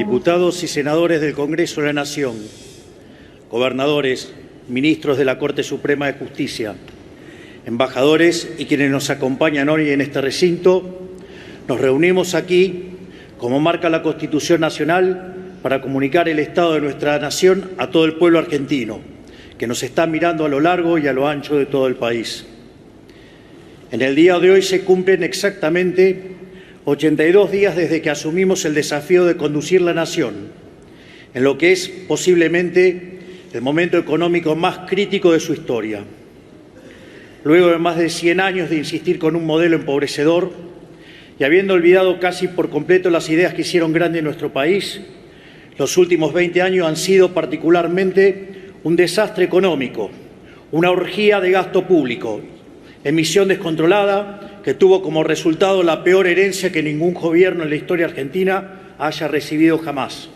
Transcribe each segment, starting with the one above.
Diputados y senadores del Congreso de la Nación, gobernadores, ministros de la Corte Suprema de Justicia, embajadores y quienes nos acompañan hoy en este recinto, nos reunimos aquí, como marca la Constitución Nacional, para comunicar el estado de nuestra nación a todo el pueblo argentino, que nos está mirando a lo largo y a lo ancho de todo el país. En el día de hoy se cumplen exactamente 82 días desde que asumimos el desafío de conducir la nación en lo que es posiblemente el momento económico más crítico de su historia. Luego de más de 100 años de insistir con un modelo empobrecedor y habiendo olvidado casi por completo las ideas que hicieron grande nuestro país, los últimos 20 años han sido particularmente un desastre económico, una orgía de gasto público, emisión descontrolada que tuvo como resultado la peor herencia que ningún gobierno en la historia argentina haya recibido jamás.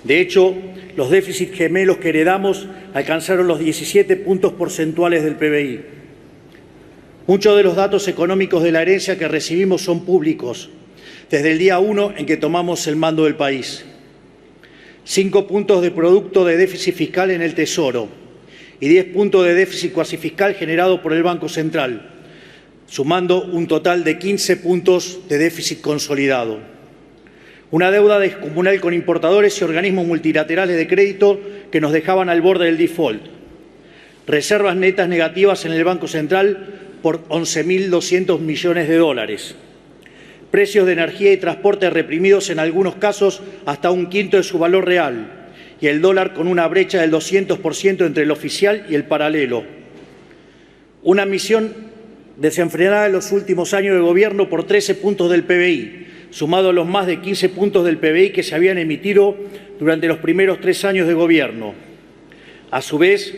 De hecho, los déficits gemelos que heredamos alcanzaron los 17 puntos porcentuales del PBI. Muchos de los datos económicos de la herencia que recibimos son públicos, desde el día 1 en que tomamos el mando del país. 5 puntos de producto de déficit fiscal en el Tesoro y 10 puntos de déficit cuasi fiscal generado por el Banco Central, sumando un total de 15 puntos de déficit consolidado. Una deuda descomunal con importadores y organismos multilaterales de crédito que nos dejaban al borde del default. Reservas netas negativas en el Banco Central por 11.200 millones de dólares. Precios de energía y transporte reprimidos en algunos casos hasta un quinto de su valor real. Y el dólar con una brecha del 200% entre el oficial y el paralelo. Una emisión desenfrenada en los últimos años de gobierno por 13 puntos del PBI, sumado a los más de 15 puntos del PBI que se habían emitido durante los primeros 3 años de gobierno. A su vez,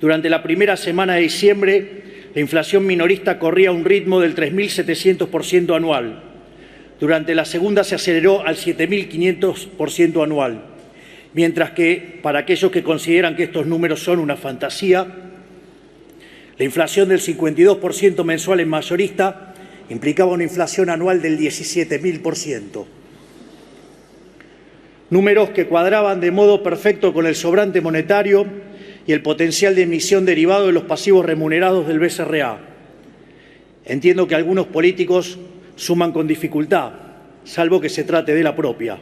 durante la primera semana de diciembre, la inflación minorista corría a un ritmo del 3.700% anual. Durante la segunda se aceleró al 7.500% anual. Mientras que, para aquellos que consideran que estos números son una fantasía, la inflación del 52% mensual en mayorista implicaba una inflación anual del 17.000%. Números que cuadraban de modo perfecto con el sobrante monetario y el potencial de emisión derivado de los pasivos remunerados del BCRA. Entiendo que algunos políticos suman con dificultad, salvo que se trate de la propia.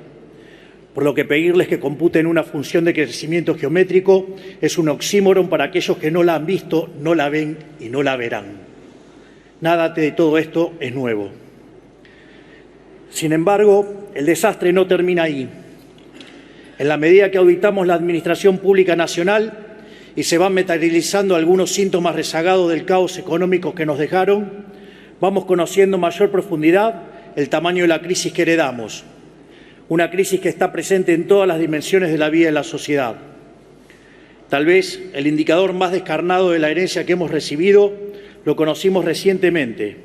Por lo que pedirles que computen una función de crecimiento geométrico es un oxímoron para aquellos que no la han visto, no la ven y no la verán. Nada de todo esto es nuevo. Sin embargo, el desastre no termina ahí. En la medida que auditamos la Administración Pública Nacional y se van materializando algunos síntomas rezagados del caos económico que nos dejaron, vamos conociendo en mayor profundidad el tamaño de la crisis que heredamos. Una crisis que está presente en todas las dimensiones de la vida de la sociedad. Tal vez el indicador más descarnado de la herencia que hemos recibido lo conocimos recientemente,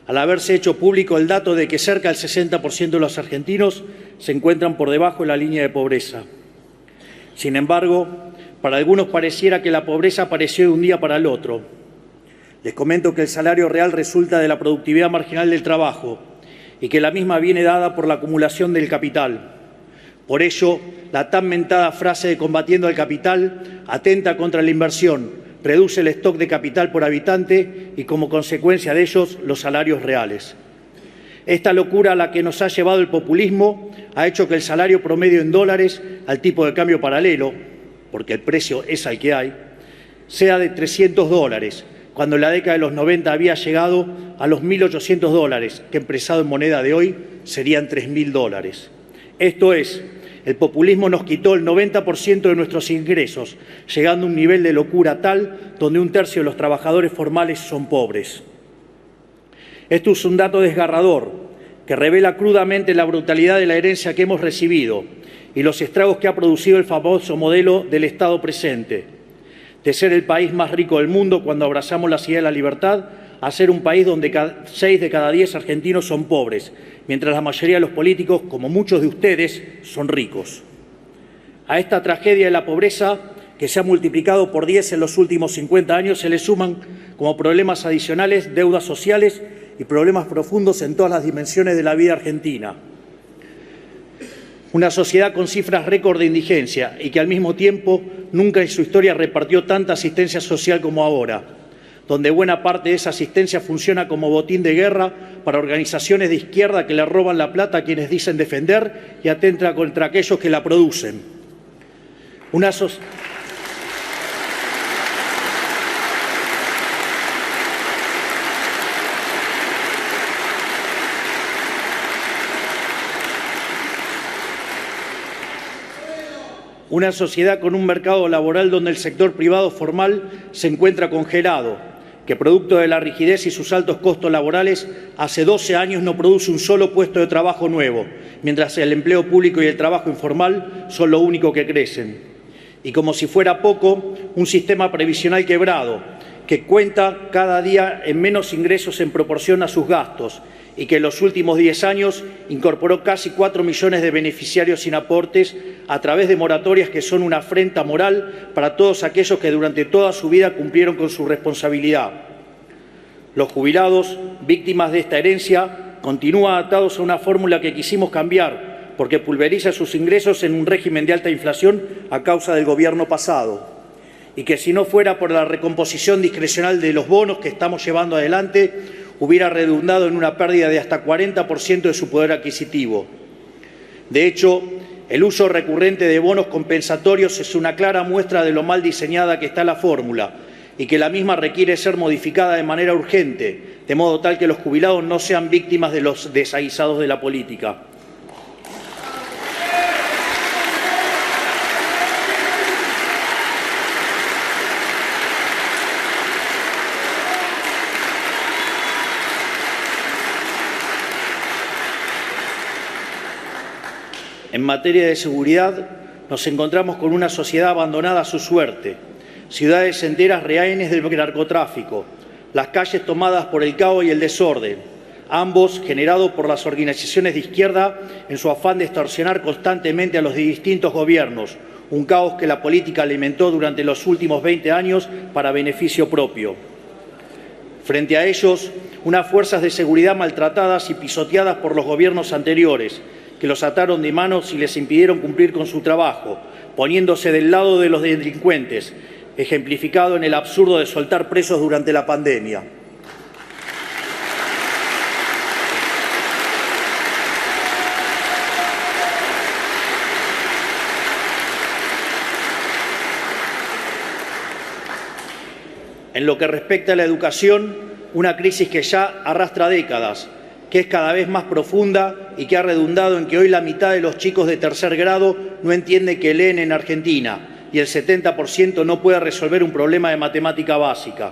al haberse hecho público el dato de que cerca del 60% de los argentinos se encuentran por debajo de la línea de pobreza. Sin embargo, para algunos pareciera que la pobreza apareció de un día para el otro. Les comento que el salario real resulta de la productividad marginal del trabajo, y que la misma viene dada por la acumulación del capital. Por ello, la tan mentada frase de combatiendo al capital atenta contra la inversión, reduce el stock de capital por habitante y, como consecuencia de ellos, los salarios reales. Esta locura a la que nos ha llevado el populismo ha hecho que el salario promedio en dólares al tipo de cambio paralelo, porque el precio es al que hay, sea de $300, cuando en la década de los 90 había llegado a los $1.800, que expresado en moneda de hoy serían $3.000. Esto es, el populismo nos quitó el 90% de nuestros ingresos, llegando a un nivel de locura tal donde un tercio de los trabajadores formales son pobres. Esto es un dato desgarrador que revela crudamente la brutalidad de la herencia que hemos recibido y los estragos que ha producido el famoso modelo del Estado presente, de ser el país más rico del mundo cuando abrazamos la idea de la libertad, a ser un país donde 6 de cada 10 argentinos son pobres, mientras la mayoría de los políticos, como muchos de ustedes, son ricos. A esta tragedia de la pobreza, que se ha multiplicado por 10 en los últimos 50 años, se le suman como problemas adicionales deudas sociales y problemas profundos en todas las dimensiones de la vida argentina. Una sociedad con cifras récord de indigencia y que al mismo tiempo nunca en su historia repartió tanta asistencia social como ahora, donde buena parte de esa asistencia funciona como botín de guerra para organizaciones de izquierda que le roban la plata a quienes dicen defender y atentan contra aquellos que la producen. Una sociedad con un mercado laboral donde el sector privado formal se encuentra congelado, que producto de la rigidez y sus altos costos laborales, hace 12 años no produce un solo puesto de trabajo nuevo, mientras el empleo público y el trabajo informal son lo único que crecen. Y como si fuera poco, un sistema previsional quebrado, que cuenta cada día en menos ingresos en proporción a sus gastos, y que en los últimos 10 años incorporó casi 4 millones de beneficiarios sin aportes a través de moratorias que son una afrenta moral para todos aquellos que durante toda su vida cumplieron con su responsabilidad. Los jubilados, víctimas de esta herencia, continúan atados a una fórmula que quisimos cambiar porque pulveriza sus ingresos en un régimen de alta inflación a causa del gobierno pasado. Y que si no fuera por la recomposición discrecional de los bonos que estamos llevando adelante, hubiera redundado en una pérdida de hasta 40% de su poder adquisitivo. De hecho, el uso recurrente de bonos compensatorios es una clara muestra de lo mal diseñada que está la fórmula y que la misma requiere ser modificada de manera urgente, de modo tal que los jubilados no sean víctimas de los desaguisados de la política. En materia de seguridad, nos encontramos con una sociedad abandonada a su suerte, ciudades enteras rehenes del narcotráfico, las calles tomadas por el caos y el desorden, ambos generados por las organizaciones de izquierda en su afán de extorsionar constantemente a los distintos gobiernos, un caos que la política alimentó durante los últimos 20 años para beneficio propio. Frente a ellos, unas fuerzas de seguridad maltratadas y pisoteadas por los gobiernos anteriores, que los ataron de manos y les impidieron cumplir con su trabajo, poniéndose del lado de los delincuentes, ejemplificado en el absurdo de soltar presos durante la pandemia. En lo que respecta a la educación, una crisis que ya arrastra décadas, que es cada vez más profunda y que ha redundado en que hoy la mitad de los chicos de tercer grado no entiende que leen en Argentina y el 70% no puede resolver un problema de matemática básica.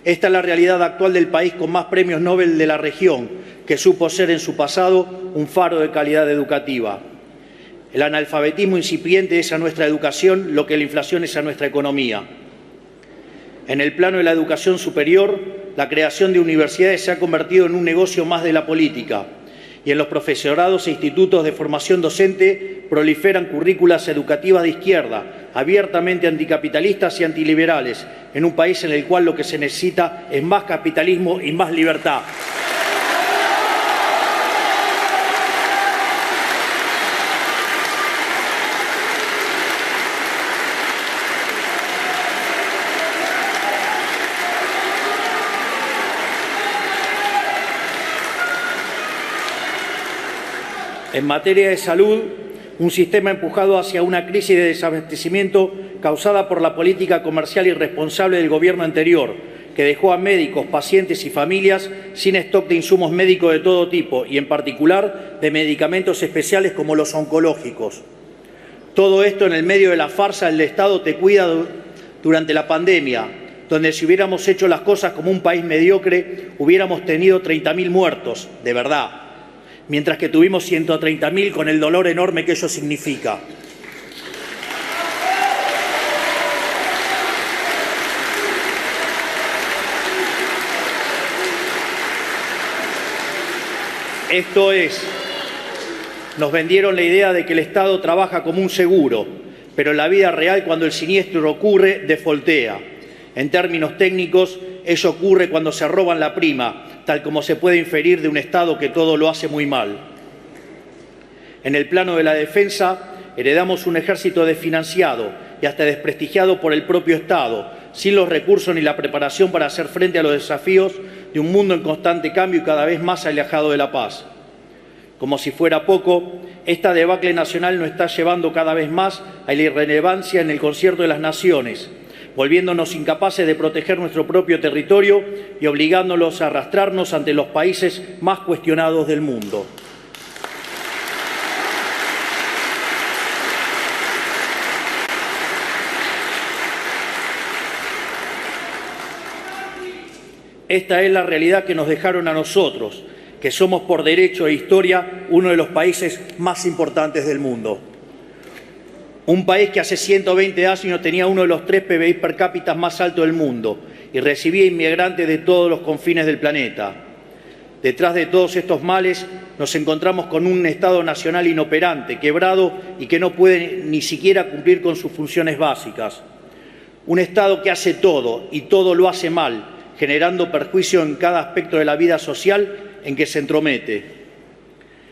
Esta es la realidad actual del país con más premios Nobel de la región, que supo ser en su pasado un faro de calidad educativa. El analfabetismo incipiente es a nuestra educación lo que la inflación es a nuestra economía. En el plano de la educación superior, la creación de universidades se ha convertido en un negocio más de la política y en los profesorados e institutos de formación docente proliferan currículas educativas de izquierda, abiertamente anticapitalistas y antiliberales, en un país en el cual lo que se necesita es más capitalismo y más libertad. En materia de salud, un sistema empujado hacia una crisis de desabastecimiento causada por la política comercial irresponsable del gobierno anterior, que dejó a médicos, pacientes y familias sin stock de insumos médicos de todo tipo y, en particular, de medicamentos especiales como los oncológicos. Todo esto en el medio de la farsa del Estado te cuida durante la pandemia, donde si hubiéramos hecho las cosas como un país mediocre, hubiéramos tenido 30.000 muertos, de verdad, mientras que tuvimos 130.000 con el dolor enorme que ello significa. Esto es, nos vendieron la idea de que el Estado trabaja como un seguro, pero en la vida real, cuando el siniestro ocurre, defoltea. En términos técnicos, ello ocurre cuando se roban la prima, tal como se puede inferir de un Estado que todo lo hace muy mal. En el plano de la defensa, heredamos un ejército desfinanciado y hasta desprestigiado por el propio Estado, sin los recursos ni la preparación para hacer frente a los desafíos de un mundo en constante cambio y cada vez más alejado de la paz. Como si fuera poco, esta debacle nacional nos está llevando cada vez más a la irrelevancia en el concierto de las naciones, volviéndonos incapaces de proteger nuestro propio territorio y obligándolos a arrastrarnos ante los países más cuestionados del mundo. Esta es la realidad que nos dejaron a nosotros, que somos por derecho e historia uno de los países más importantes del mundo. Un país que hace 120 años tenía uno de los 3 PBI per cápita más altos del mundo y recibía inmigrantes de todos los confines del planeta. Detrás de todos estos males nos encontramos con un Estado nacional inoperante, quebrado y que no puede ni siquiera cumplir con sus funciones básicas. Un Estado que hace todo y todo lo hace mal, generando perjuicio en cada aspecto de la vida social en que se entromete.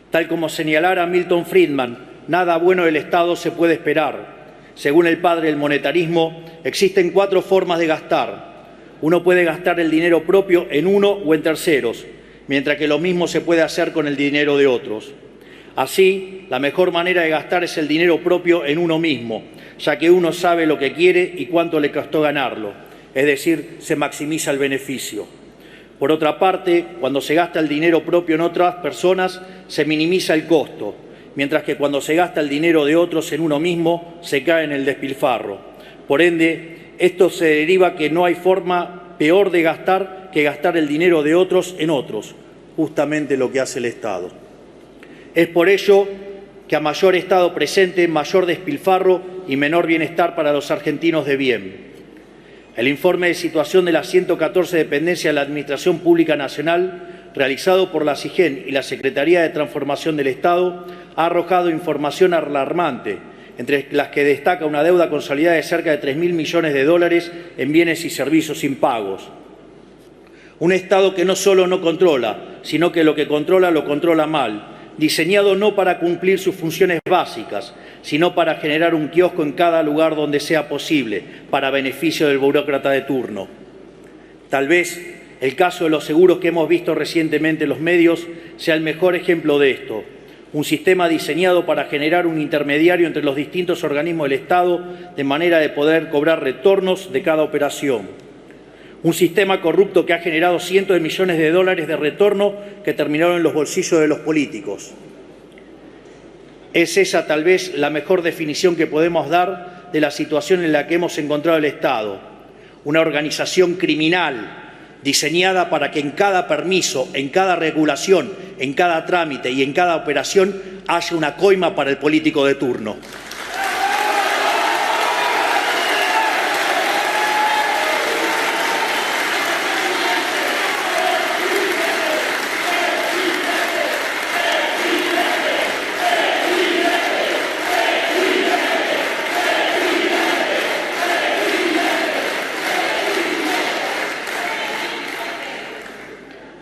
Tal como señalara Milton Friedman, nada bueno del Estado se puede esperar. Según el padre del monetarismo, existen 4 formas de gastar. Uno puede gastar el dinero propio en uno o en terceros, mientras que lo mismo se puede hacer con el dinero de otros. Así, la mejor manera de gastar es el dinero propio en uno mismo, ya que uno sabe lo que quiere y cuánto le costó ganarlo, es decir, se maximiza el beneficio. Por otra parte, cuando se gasta el dinero propio en otras personas, se minimiza el costo, mientras que cuando se gasta el dinero de otros en uno mismo, se cae en el despilfarro. Por ende, esto se deriva que no hay forma peor de gastar que gastar el dinero de otros en otros, justamente lo que hace el Estado. Es por ello que a mayor Estado presente, mayor despilfarro y menor bienestar para los argentinos de bien. El informe de situación de las 114 dependencias de la Administración Pública Nacional, realizado por la SIGEN y la Secretaría de Transformación del Estado, ha arrojado información alarmante, entre las que destaca una deuda consolidada de cerca de 3.000 millones de dólares en bienes y servicios impagos. Un Estado que no solo no controla, sino que lo que controla lo controla mal, diseñado no para cumplir sus funciones básicas, sino para generar un kiosco en cada lugar donde sea posible, para beneficio del burócrata de turno. Tal vez el caso de los seguros que hemos visto recientemente en los medios sea el mejor ejemplo de esto. Un sistema diseñado para generar un intermediario entre los distintos organismos del Estado de manera de poder cobrar retornos de cada operación. Un sistema corrupto que ha generado cientos de millones de dólares de retorno que terminaron en los bolsillos de los políticos. Es esa tal vez la mejor definición que podemos dar de la situación en la que hemos encontrado el Estado. Una organización criminal diseñada para que en cada permiso, en cada regulación, en cada trámite y en cada operación haya una coima para el político de turno.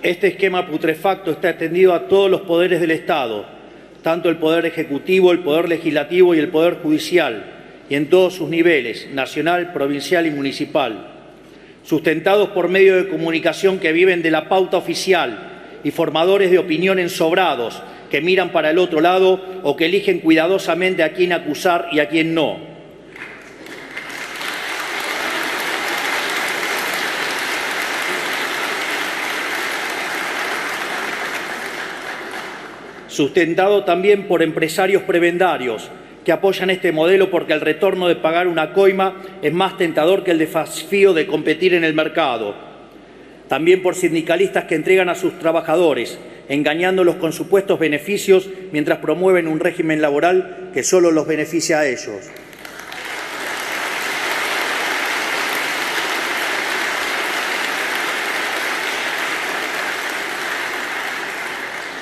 Este esquema putrefacto está extendido a todos los poderes del Estado, tanto el Poder Ejecutivo, el Poder Legislativo y el Poder Judicial, y en todos sus niveles, nacional, provincial y municipal, sustentados por medios de comunicación que viven de la pauta oficial y formadores de opinión ensobrados que miran para el otro lado o que eligen cuidadosamente a quién acusar y a quién no. Sustentado también por empresarios prebendarios que apoyan este modelo porque el retorno de pagar una coima es más tentador que el desafío de competir en el mercado. También por sindicalistas que entregan a sus trabajadores, engañándolos con supuestos beneficios mientras promueven un régimen laboral que solo los beneficia a ellos.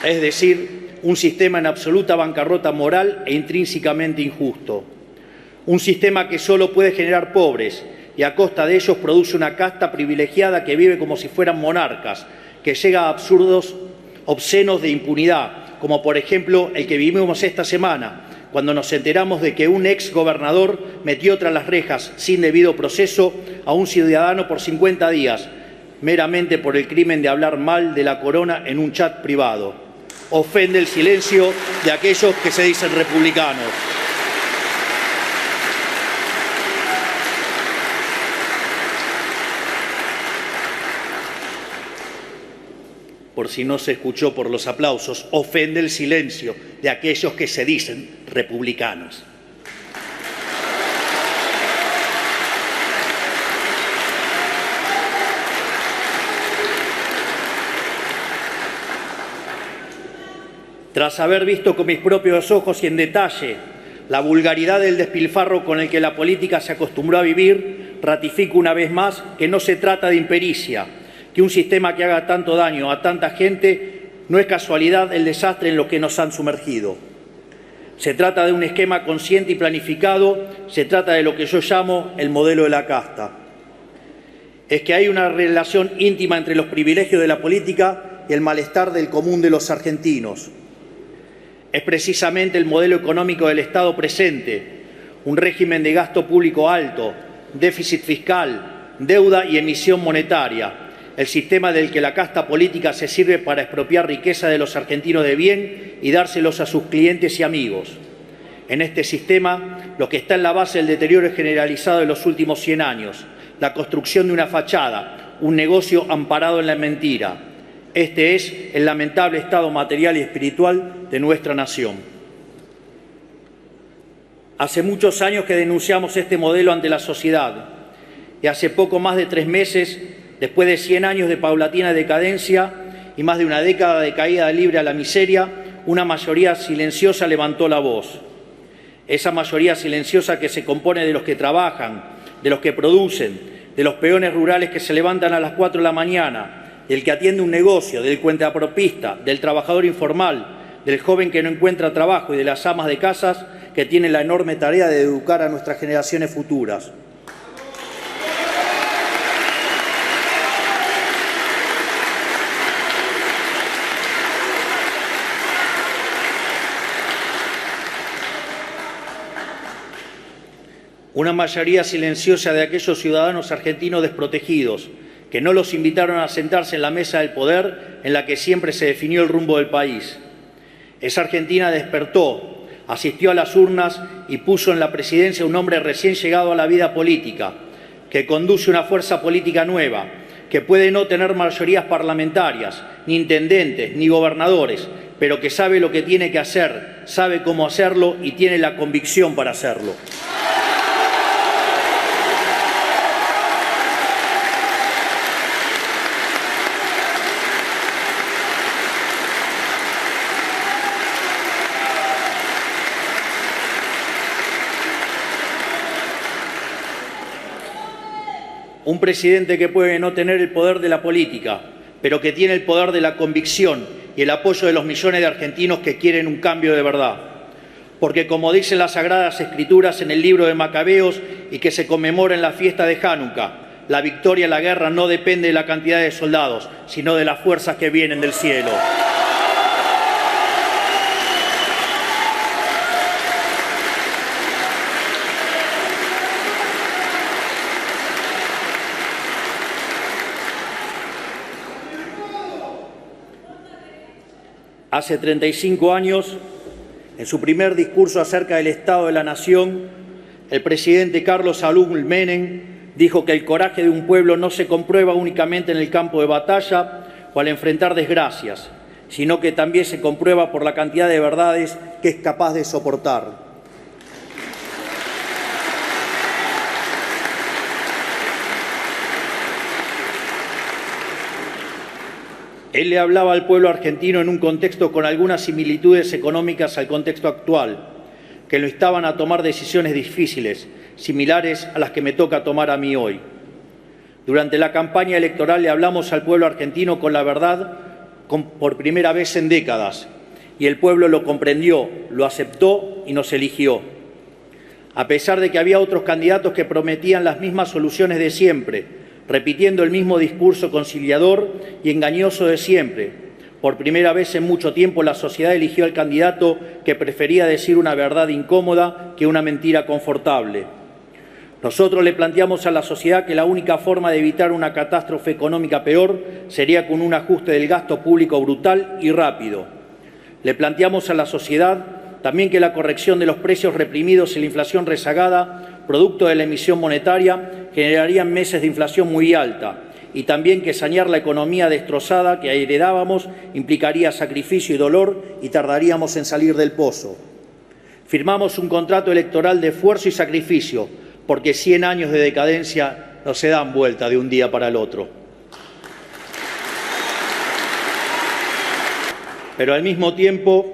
Es decir, un sistema en absoluta bancarrota moral e intrínsecamente injusto. Un sistema que solo puede generar pobres y a costa de ellos produce una casta privilegiada que vive como si fueran monarcas, que llega a absurdos obscenos de impunidad, como por ejemplo el que vivimos esta semana, cuando nos enteramos de que un ex gobernador metió tras las rejas sin debido proceso a un ciudadano por 50 días, meramente por el crimen de hablar mal de la corona en un chat privado. Ofende el silencio de aquellos que se dicen republicanos. Por si no se escuchó por los aplausos, ofende el silencio de aquellos que se dicen republicanos. Tras haber visto con mis propios ojos y en detalle la vulgaridad del despilfarro con el que la política se acostumbró a vivir, ratifico una vez más que no se trata de impericia, que un sistema que haga tanto daño a tanta gente no es casualidad el desastre en lo que nos han sumergido. Se trata de un esquema consciente y planificado, se trata de lo que yo llamo el modelo de la casta. Es que hay una relación íntima entre los privilegios de la política y el malestar del común de los argentinos. Es precisamente el modelo económico del Estado presente, un régimen de gasto público alto, déficit fiscal, deuda y emisión monetaria, el sistema del que la casta política se sirve para expropiar riqueza de los argentinos de bien y dárselos a sus clientes y amigos. En este sistema, lo que está en la base del deterioro generalizado de los últimos 100 años, la construcción de una fachada, un negocio amparado en la mentira. Este es el lamentable estado material y espiritual de nuestra nación. Hace muchos años que denunciamos este modelo ante la sociedad y hace poco más de 3 meses, después de 100 años de paulatina decadencia y más de una década de caída libre a la miseria, una mayoría silenciosa levantó la voz. Esa mayoría silenciosa que se compone de los que trabajan, de los que producen, de los peones rurales que se levantan a las 4 de la mañana, del que atiende un negocio, del cuentapropista, del trabajador informal, del joven que no encuentra trabajo y de las amas de casas que tienen la enorme tarea de educar a nuestras generaciones futuras. Una mayoría silenciosa de aquellos ciudadanos argentinos desprotegidos, que no los invitaron a sentarse en la mesa del poder en la que siempre se definió el rumbo del país. Esa Argentina despertó, asistió a las urnas y puso en la presidencia un hombre recién llegado a la vida política, que conduce una fuerza política nueva, que puede no tener mayorías parlamentarias, ni intendentes, ni gobernadores, pero que sabe lo que tiene que hacer, sabe cómo hacerlo y tiene la convicción para hacerlo. Un presidente que puede no tener el poder de la política, pero que tiene el poder de la convicción y el apoyo de los millones de argentinos que quieren un cambio de verdad. Porque como dicen las Sagradas Escrituras en el libro de Macabeos y que se conmemora en la fiesta de Hanukkah, la victoria en la guerra no depende de la cantidad de soldados, sino de las fuerzas que vienen del cielo. Hace 35 años, en su primer discurso acerca del Estado de la Nación, el presidente Carlos Saúl Menem dijo que el coraje de un pueblo no se comprueba únicamente en el campo de batalla o al enfrentar desgracias, sino que también se comprueba por la cantidad de verdades que es capaz de soportar. Él le hablaba al pueblo argentino en un contexto con algunas similitudes económicas al contexto actual, que lo instaban a tomar decisiones difíciles, similares a las que me toca tomar a mí hoy. Durante la campaña electoral le hablamos al pueblo argentino con la verdad por primera vez en décadas, y el pueblo lo comprendió, lo aceptó y nos eligió. A pesar de que había otros candidatos que prometían las mismas soluciones de siempre, repitiendo el mismo discurso conciliador y engañoso de siempre, Por primera vez en mucho tiempo la sociedad eligió al candidato que prefería decir una verdad incómoda que una mentira confortable. Nosotros le planteamos a la sociedad que la única forma de evitar una catástrofe económica peor sería con un ajuste del gasto público brutal y rápido. Le planteamos a la sociedad también que la corrección de los precios reprimidos y la inflación rezagada, producto de la emisión monetaria, generarían meses de inflación muy alta, y también que sanear la economía destrozada que heredábamos implicaría sacrificio y dolor y tardaríamos en salir del pozo. Firmamos un contrato electoral de esfuerzo y sacrificio, porque 100 años de decadencia no se dan vuelta de un día para el otro. Pero al mismo tiempo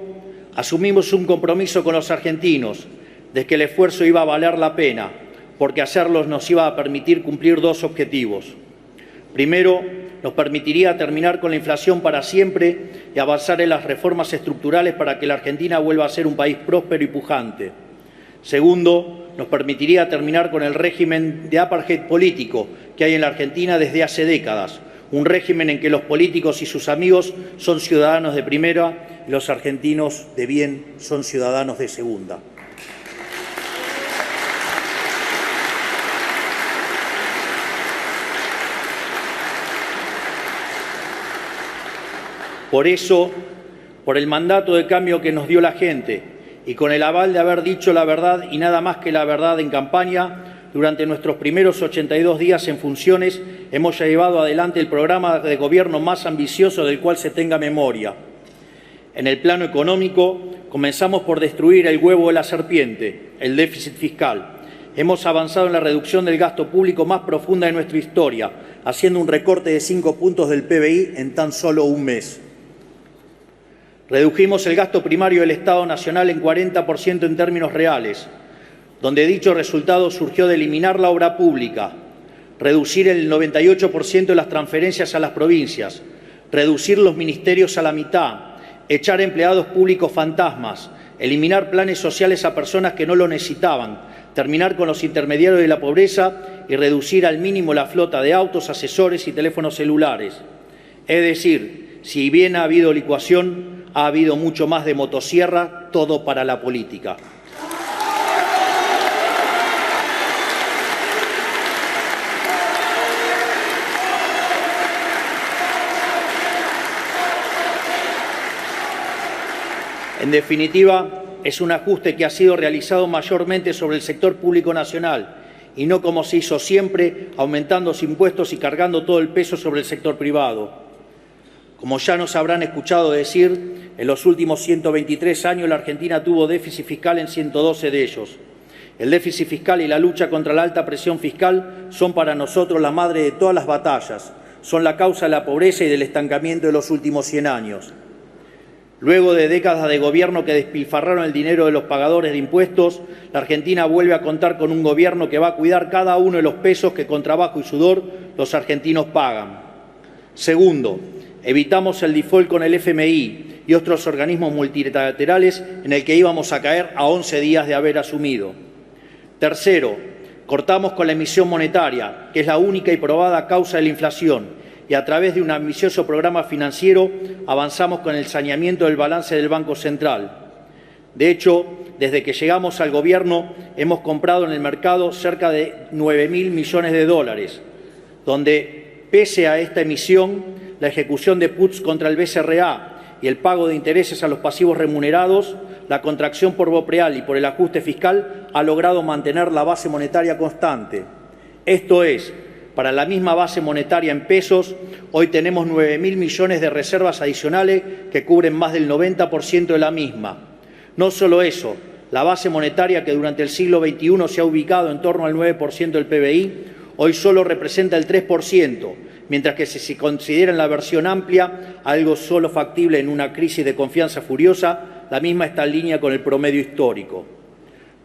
asumimos un compromiso con los argentinos de que el esfuerzo iba a valer la pena, porque hacerlo nos iba a permitir cumplir dos objetivos. Primero, nos permitiría terminar con la inflación para siempre y avanzar en las reformas estructurales para que la Argentina vuelva a ser un país próspero y pujante. Segundo, nos permitiría terminar con el régimen de apartheid político que hay en la Argentina desde hace décadas, un régimen en que los políticos y sus amigos son ciudadanos de primera y los argentinos de bien son ciudadanos de segunda. Por eso, por el mandato de cambio que nos dio la gente y con el aval de haber dicho la verdad y nada más que la verdad en campaña, durante nuestros primeros 82 días en funciones hemos llevado adelante el programa de gobierno más ambicioso del cual se tenga memoria. En el plano económico, comenzamos por destruir el huevo de la serpiente, el déficit fiscal. Hemos avanzado en la reducción del gasto público más profunda de nuestra historia, haciendo un recorte de 5 puntos del PBI en tan solo un mes. Redujimos el gasto primario del Estado Nacional en 40% en términos reales, donde dicho resultado surgió de eliminar la obra pública, reducir el 98% de las transferencias a las provincias, reducir los ministerios a la mitad, echar empleados públicos fantasmas, eliminar planes sociales a personas que no lo necesitaban, terminar con los intermediarios de la pobreza y reducir al mínimo la flota de autos, asesores y teléfonos celulares. Es decir, si bien ha habido licuación, ha habido mucho más de motosierra, todo para la política. En definitiva, es un ajuste que ha sido realizado mayormente sobre el sector público nacional y no como se hizo siempre, aumentando los impuestos y cargando todo el peso sobre el sector privado. Como ya nos habrán escuchado decir, en los últimos 123 años la Argentina tuvo déficit fiscal en 112 de ellos. El déficit fiscal y la lucha contra la alta presión fiscal son para nosotros la madre de todas las batallas, son la causa de la pobreza y del estancamiento de los últimos 100 años. Luego de décadas de gobierno que despilfarraron el dinero de los pagadores de impuestos, la Argentina vuelve a contar con un gobierno que va a cuidar cada uno de los pesos que con trabajo y sudor los argentinos pagan. Segundo, evitamos el default con el FMI y otros organismos multilaterales en el que íbamos a caer a 11 días de haber asumido. Tercero, cortamos con la emisión monetaria, que es la única y probada causa de la inflación, y a través de un ambicioso programa financiero avanzamos con el saneamiento del balance del Banco Central. De hecho, desde que llegamos al gobierno hemos comprado en el mercado cerca de 9.000 millones de dólares, donde, pese a esta emisión, la ejecución de puts contra el BCRA y el pago de intereses a los pasivos remunerados, la contracción por BOPREAL y por el ajuste fiscal ha logrado mantener la base monetaria constante. Esto es, para la misma base monetaria en pesos, hoy tenemos 9.000 millones de reservas adicionales que cubren más del 90% de la misma. No solo eso, la base monetaria que durante el siglo XXI se ha ubicado en torno al 9% del PBI, hoy solo representa el 3%, mientras que si se considera en la versión amplia algo solo factible en una crisis de confianza furiosa, la misma está en línea con el promedio histórico.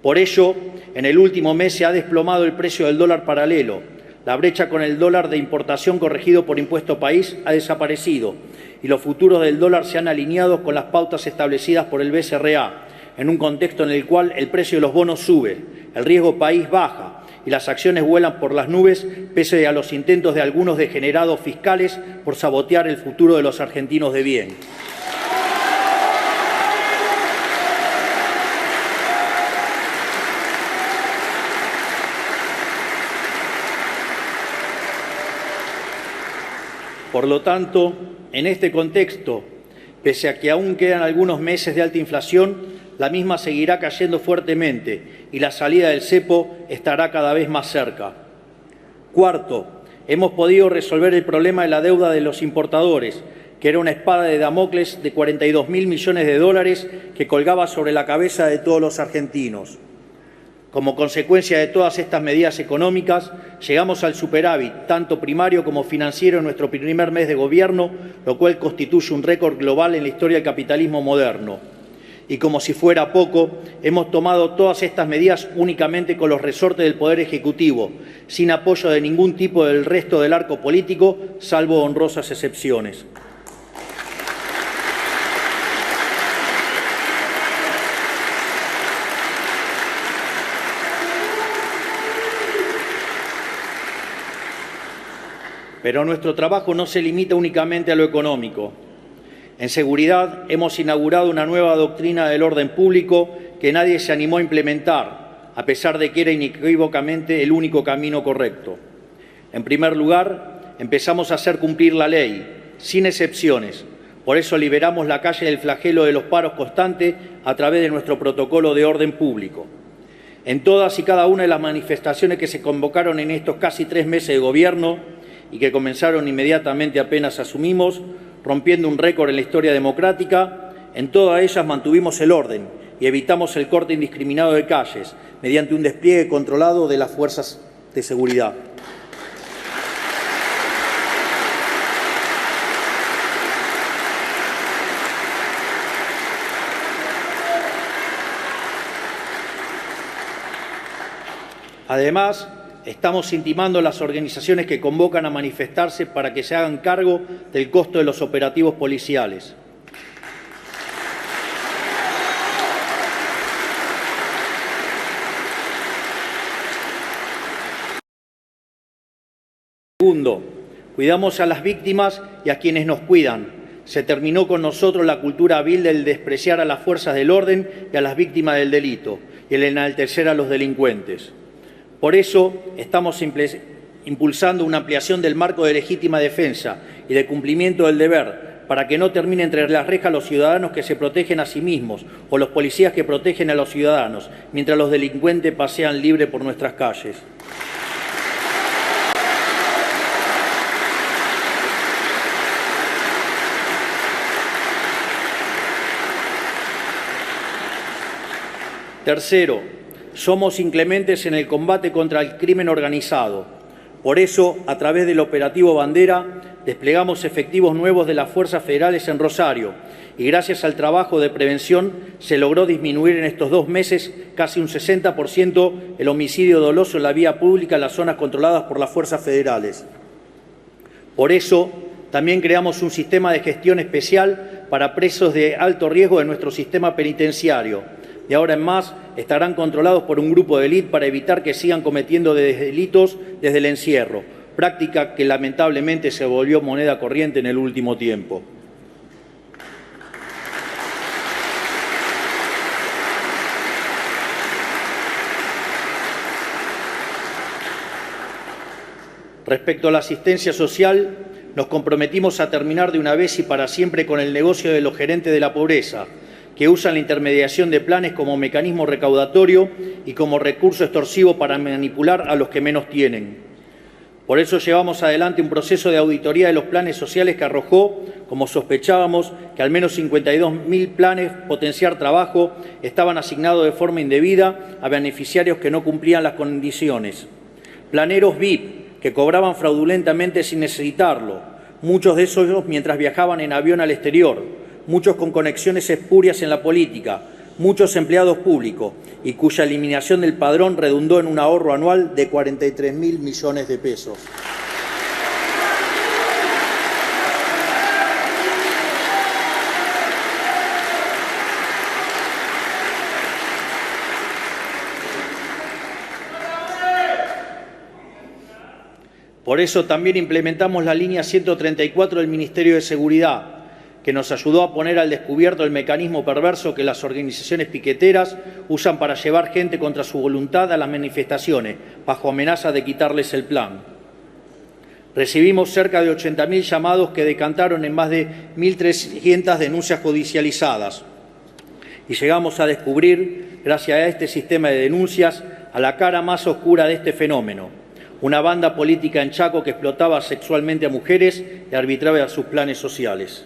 Por ello, en el último mes se ha desplomado el precio del dólar paralelo. La brecha con el dólar de importación corregido por impuesto país ha desaparecido y los futuros del dólar se han alineado con las pautas establecidas por el BCRA, en un contexto en el cual el precio de los bonos sube, el riesgo país baja y las acciones vuelan por las nubes pese a los intentos de algunos degenerados fiscales por sabotear el futuro de los argentinos de bien. Por lo tanto, en este contexto, pese a que aún quedan algunos meses de alta inflación, la misma seguirá cayendo fuertemente y la salida del cepo estará cada vez más cerca. Cuarto, hemos podido resolver el problema de la deuda de los importadores, que era una espada de Damocles de 42.000 millones de dólares que colgaba sobre la cabeza de todos los argentinos. Como consecuencia de todas estas medidas económicas, llegamos al superávit, tanto primario como financiero, en nuestro primer mes de gobierno, lo cual constituye un récord global en la historia del capitalismo moderno. Y como si fuera poco, hemos tomado todas estas medidas únicamente con los resortes del Poder Ejecutivo, sin apoyo de ningún tipo del resto del arco político, salvo honrosas excepciones. Pero nuestro trabajo no se limita únicamente a lo económico. En seguridad hemos inaugurado una nueva doctrina del orden público que nadie se animó a implementar, a pesar de que era inequívocamente el único camino correcto. En primer lugar, empezamos a hacer cumplir la ley, sin excepciones. Por eso liberamos la calle del flagelo de los paros constantes a través de nuestro protocolo de orden público. En todas y cada una de las manifestaciones que se convocaron en estos casi 3 meses de gobierno, y que comenzaron inmediatamente apenas asumimos, rompiendo un récord en la historia democrática, en todas ellas mantuvimos el orden y evitamos el corte indiscriminado de calles mediante un despliegue controlado de las fuerzas de seguridad. Además, estamos intimando a las organizaciones que convocan a manifestarse para que se hagan cargo del costo de los operativos policiales. Segundo, cuidamos a las víctimas y a quienes nos cuidan. Se terminó con nosotros la cultura vil del despreciar a las fuerzas del orden y a las víctimas del delito y el enaltecer a los delincuentes. Por eso estamos impulsando una ampliación del marco de legítima defensa y de cumplimiento del deber para que no terminen entre las rejas los ciudadanos que se protegen a sí mismos o los policías que protegen a los ciudadanos, mientras los delincuentes pasean libres por nuestras calles. Tercero, somos inclementes en el combate contra el crimen organizado. Por eso, a través del operativo Bandera, desplegamos efectivos nuevos de las fuerzas federales en Rosario y gracias al trabajo de prevención se logró disminuir en estos 2 meses casi un 60% el homicidio doloso en la vía pública en las zonas controladas por las fuerzas federales. Por eso, también creamos un sistema de gestión especial para presos de alto riesgo de nuestro sistema penitenciario. De ahora en más estarán controlados por un grupo de élite para evitar que sigan cometiendo delitos desde el encierro, práctica que lamentablemente se volvió moneda corriente en el último tiempo. Respecto a la asistencia social, nos comprometimos a terminar de una vez y para siempre con el negocio de los gerentes de la pobreza, que usan la intermediación de planes como mecanismo recaudatorio y como recurso extorsivo para manipular a los que menos tienen. Por eso llevamos adelante un proceso de auditoría de los planes sociales que arrojó, como sospechábamos, que al menos 52.000 planes Potenciar Trabajo estaban asignados de forma indebida a beneficiarios que no cumplían las condiciones. Planeros VIP, que cobraban fraudulentamente sin necesitarlo, muchos de esos mientras viajaban en avión al exterior, muchos con conexiones espurias en la política, muchos empleados públicos y cuya eliminación del padrón redundó en un ahorro anual de 43.000 millones de pesos. Por eso también implementamos la línea 134 del Ministerio de Seguridad, que nos ayudó a poner al descubierto el mecanismo perverso que las organizaciones piqueteras usan para llevar gente contra su voluntad a las manifestaciones, bajo amenaza de quitarles el plan. Recibimos cerca de 80.000 llamados que decantaron en más de 1.300 denuncias judicializadas. Y llegamos a descubrir, gracias a este sistema de denuncias, a la cara más oscura de este fenómeno: una banda política en Chaco que explotaba sexualmente a mujeres y arbitraba sus planes sociales.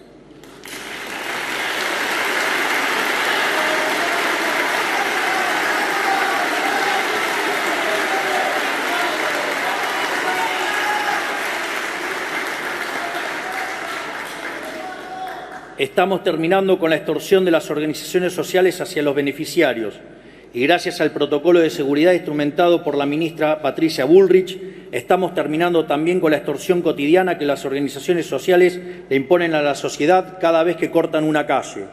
Estamos terminando con la extorsión de las organizaciones sociales hacia los beneficiarios y gracias al protocolo de seguridad instrumentado por la ministra Patricia Bullrich, estamos terminando también con la extorsión cotidiana que las organizaciones sociales le imponen a la sociedad cada vez que cortan una calle.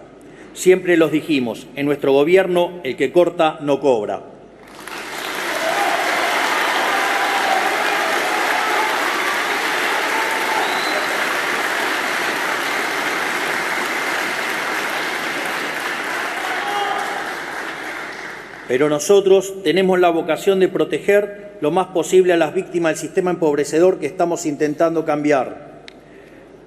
Siempre los dijimos, en nuestro gobierno el que corta no cobra. Pero nosotros tenemos la vocación de proteger lo más posible a las víctimas del sistema empobrecedor que estamos intentando cambiar.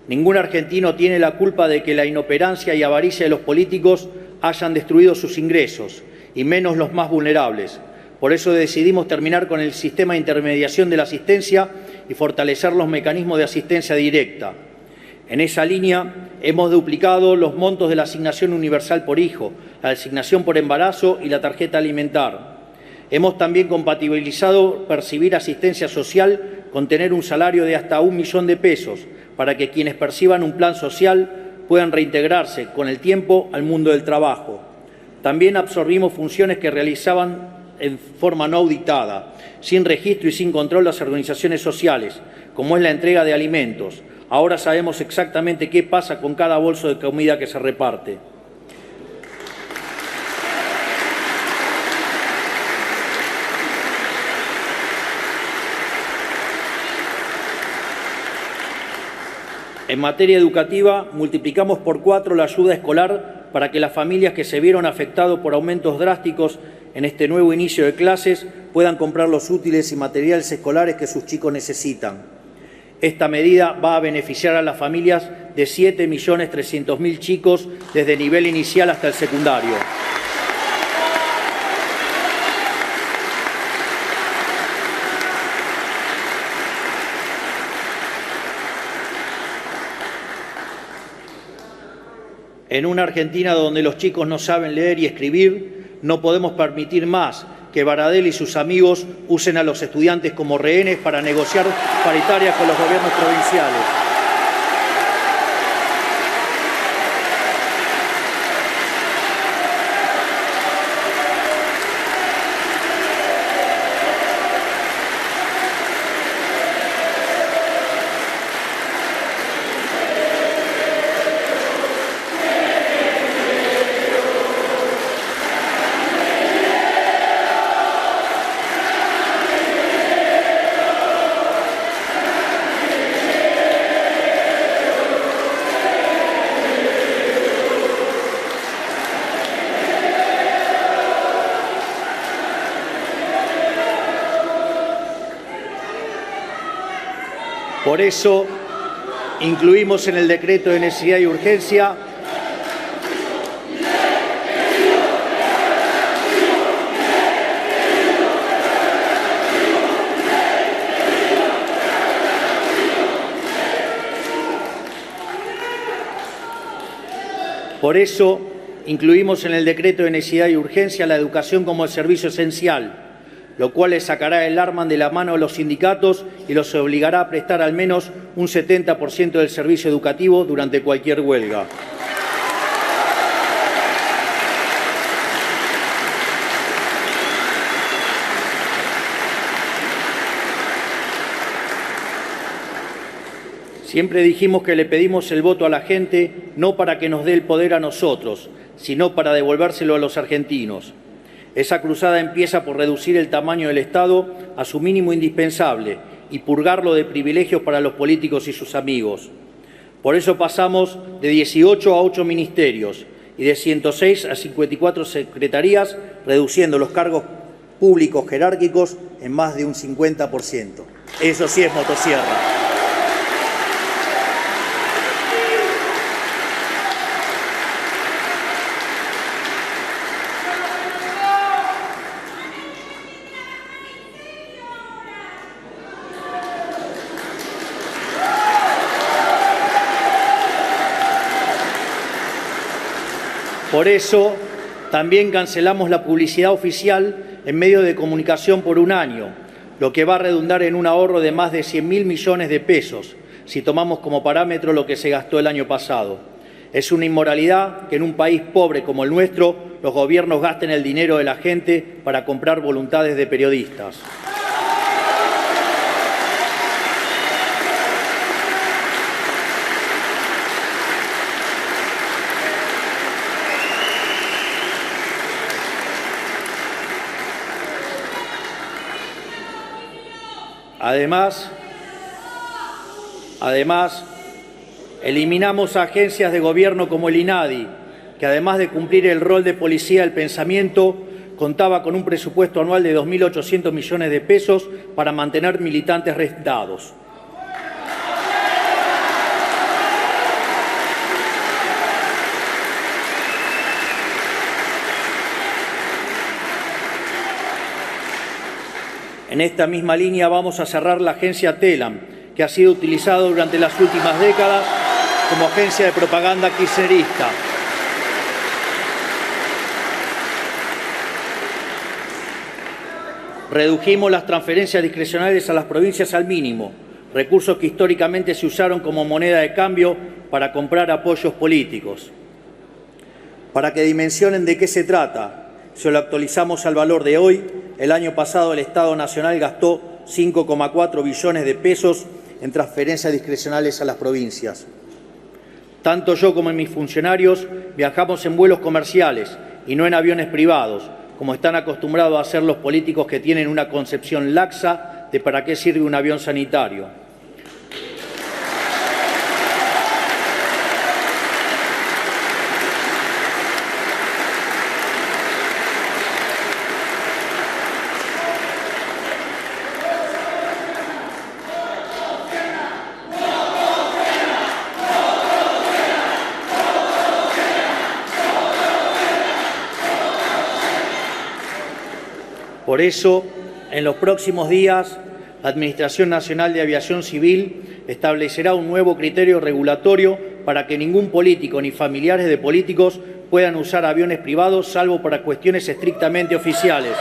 Ningún argentino tiene la culpa de que la inoperancia y avaricia de los políticos hayan destruido sus ingresos, y menos los más vulnerables. Por eso decidimos terminar con el sistema de intermediación de la asistencia y fortalecer los mecanismos de asistencia directa. En esa línea hemos duplicado los montos de la asignación universal por hijo, la asignación por embarazo y la tarjeta alimentar. Hemos también compatibilizado percibir asistencia social con tener un salario de hasta 1 millón de pesos para que quienes perciban un plan social puedan reintegrarse con el tiempo al mundo del trabajo. También absorbimos funciones que realizaban en forma no auditada, sin registro y sin control las organizaciones sociales, como es la entrega de alimentos. Ahora sabemos exactamente qué pasa con cada bolso de comida que se reparte. En materia educativa, multiplicamos por 4 la ayuda escolar para que las familias que se vieron afectadas por aumentos drásticos en este nuevo inicio de clases puedan comprar los útiles y materiales escolares que sus chicos necesitan. Esta medida va a beneficiar a las familias de 7.300.000 chicos desde nivel inicial hasta el secundario. En una Argentina donde los chicos no saben leer y escribir, no podemos permitir más que Baradel y sus amigos usen a los estudiantes como rehenes para negociar paritarias con los gobiernos provinciales. Por eso, incluimos en el decreto de necesidad y urgencia la educación como el servicio esencial, lo cual les sacará el arma de la mano a los sindicatos y los obligará a prestar al menos un 70% del servicio educativo durante cualquier huelga. Siempre dijimos que le pedimos el voto a la gente no para que nos dé el poder a nosotros, sino para devolvérselo a los argentinos. Esa cruzada empieza por reducir el tamaño del Estado a su mínimo indispensable y purgarlo de privilegios para los políticos y sus amigos. Por eso pasamos de 18 a 8 ministerios y de 106 a 54 secretarías, reduciendo los cargos públicos jerárquicos en más de un 50%. Eso sí es motosierra. Por eso, también cancelamos la publicidad oficial en medios de comunicación por un año, lo que va a redundar en un ahorro de más de 100.000 millones de pesos, si tomamos como parámetro lo que se gastó el año pasado. Es una inmoralidad que en un país pobre como el nuestro, los gobiernos gasten el dinero de la gente para comprar voluntades de periodistas. Además, eliminamos agencias de gobierno como el INADI, que además de cumplir el rol de policía del pensamiento, contaba con un presupuesto anual de 2.800 millones de pesos para mantener militantes arrestados. En esta misma línea vamos a cerrar la agencia TELAM, que ha sido utilizada durante las últimas décadas como agencia de propaganda kirchnerista. Redujimos las transferencias discrecionales a las provincias al mínimo, recursos que históricamente se usaron como moneda de cambio para comprar apoyos políticos. Para que dimensionen de qué se trata, si lo actualizamos al valor de hoy, el año pasado el Estado Nacional gastó 5,4 billones de pesos en transferencias discrecionales a las provincias. Tanto yo como mis funcionarios viajamos en vuelos comerciales y no en aviones privados, como están acostumbrados a hacer los políticos que tienen una concepción laxa de para qué sirve un avión sanitario. Por eso, en los próximos días, la Administración Nacional de Aviación Civil establecerá un nuevo criterio regulatorio para que ningún político ni familiares de políticos puedan usar aviones privados, salvo para cuestiones estrictamente oficiales.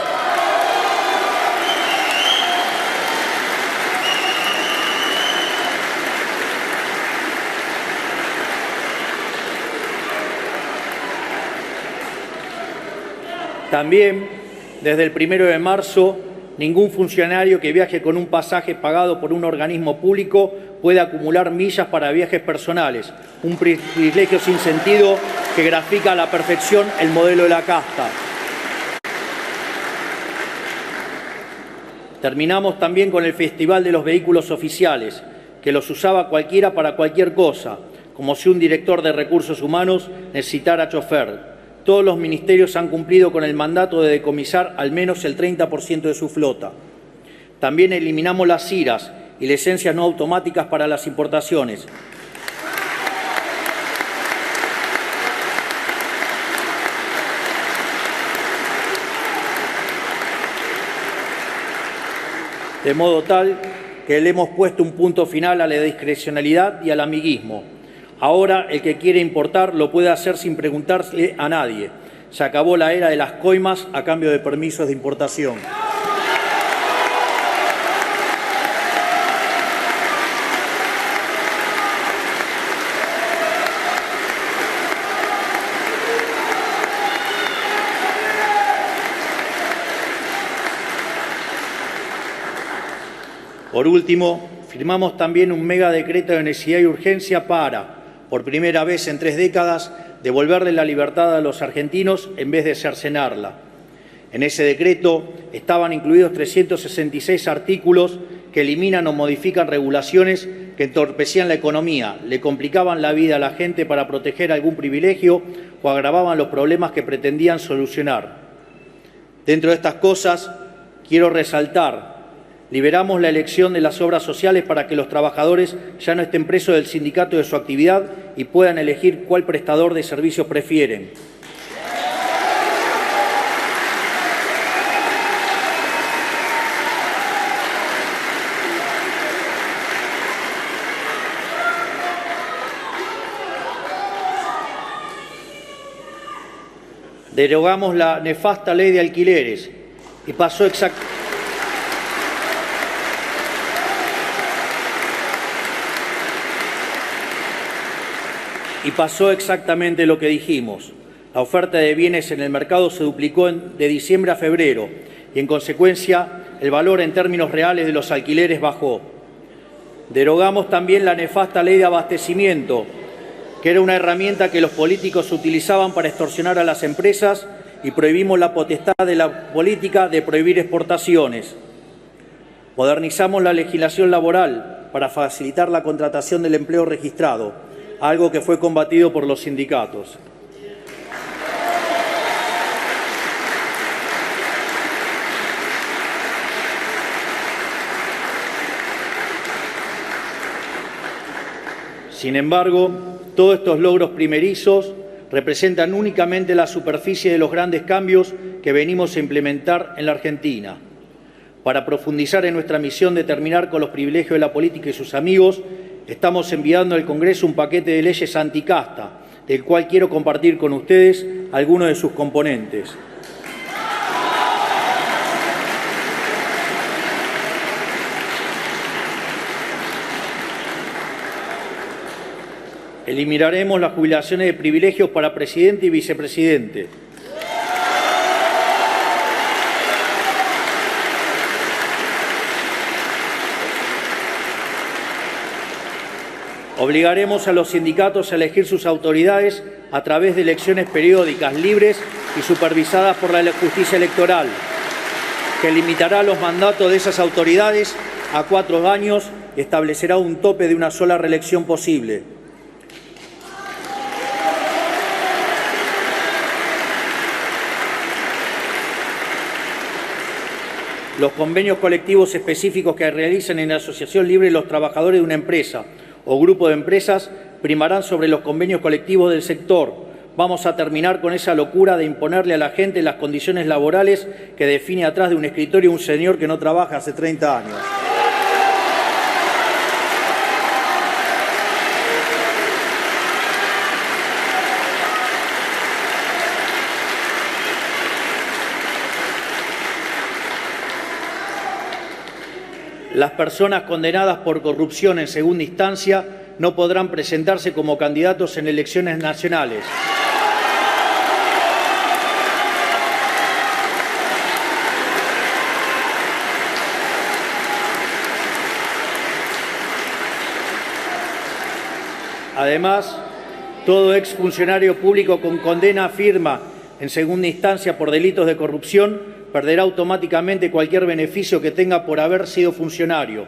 También, desde el 1 de marzo, ningún funcionario que viaje con un pasaje pagado por un organismo público puede acumular millas para viajes personales, un privilegio sin sentido que grafica a la perfección el modelo de la casta. Terminamos también con el Festival de los Vehículos Oficiales, que los usaba cualquiera para cualquier cosa, como si un director de recursos humanos necesitara chofer. Todos los ministerios han cumplido con el mandato de decomisar al menos el 30% de su flota. También eliminamos las CIRAs y licencias no automáticas para las importaciones. De modo tal que le hemos puesto un punto final a la discrecionalidad y al amiguismo. Ahora el que quiere importar lo puede hacer sin preguntarle a nadie. Se acabó la era de las coimas a cambio de permisos de importación. Por último, firmamos también un mega decreto de necesidad y urgencia para, por primera vez en 3 décadas, devolverle la libertad a los argentinos en vez de cercenarla. En ese decreto estaban incluidos 366 artículos que eliminan o modifican regulaciones que entorpecían la economía, le complicaban la vida a la gente para proteger algún privilegio o agravaban los problemas que pretendían solucionar. Dentro de estas cosas, quiero resaltar: liberamos la elección de las obras sociales para que los trabajadores ya no estén presos del sindicato de su actividad y puedan elegir cuál prestador de servicios prefieren. Derogamos la nefasta ley de alquileres y pasó exactamente lo que dijimos. La oferta de bienes en el mercado se duplicó de diciembre a febrero y, en consecuencia, el valor en términos reales de los alquileres bajó. Derogamos también la nefasta ley de abastecimiento, que era una herramienta que los políticos utilizaban para extorsionar a las empresas, y prohibimos la potestad de la política de prohibir exportaciones. Modernizamos la legislación laboral para facilitar la contratación del empleo registrado, algo que fue combatido por los sindicatos. Sin embargo, todos estos logros primerizos representan únicamente la superficie de los grandes cambios que venimos a implementar en la Argentina. Para profundizar en nuestra misión de terminar con los privilegios de la política y sus amigos, estamos enviando al Congreso un paquete de leyes anticasta, del cual quiero compartir con ustedes algunos de sus componentes. Eliminaremos las jubilaciones de privilegios para presidente y vicepresidente. Obligaremos a los sindicatos a elegir sus autoridades a través de elecciones periódicas, libres y supervisadas por la justicia electoral, que limitará los mandatos de esas autoridades a 4 años y establecerá un tope de una sola reelección posible. Los convenios colectivos específicos que realizan en la asociación libre los trabajadores de una empresa o grupo de empresas primarán sobre los convenios colectivos del sector. Vamos a terminar con esa locura de imponerle a la gente las condiciones laborales que define atrás de un escritorio un señor que no trabaja hace 30 años. Las personas condenadas por corrupción en segunda instancia no podrán presentarse como candidatos en elecciones nacionales. Además, todo exfuncionario público con condena firme en segunda instancia por delitos de corrupción perderá automáticamente cualquier beneficio que tenga por haber sido funcionario.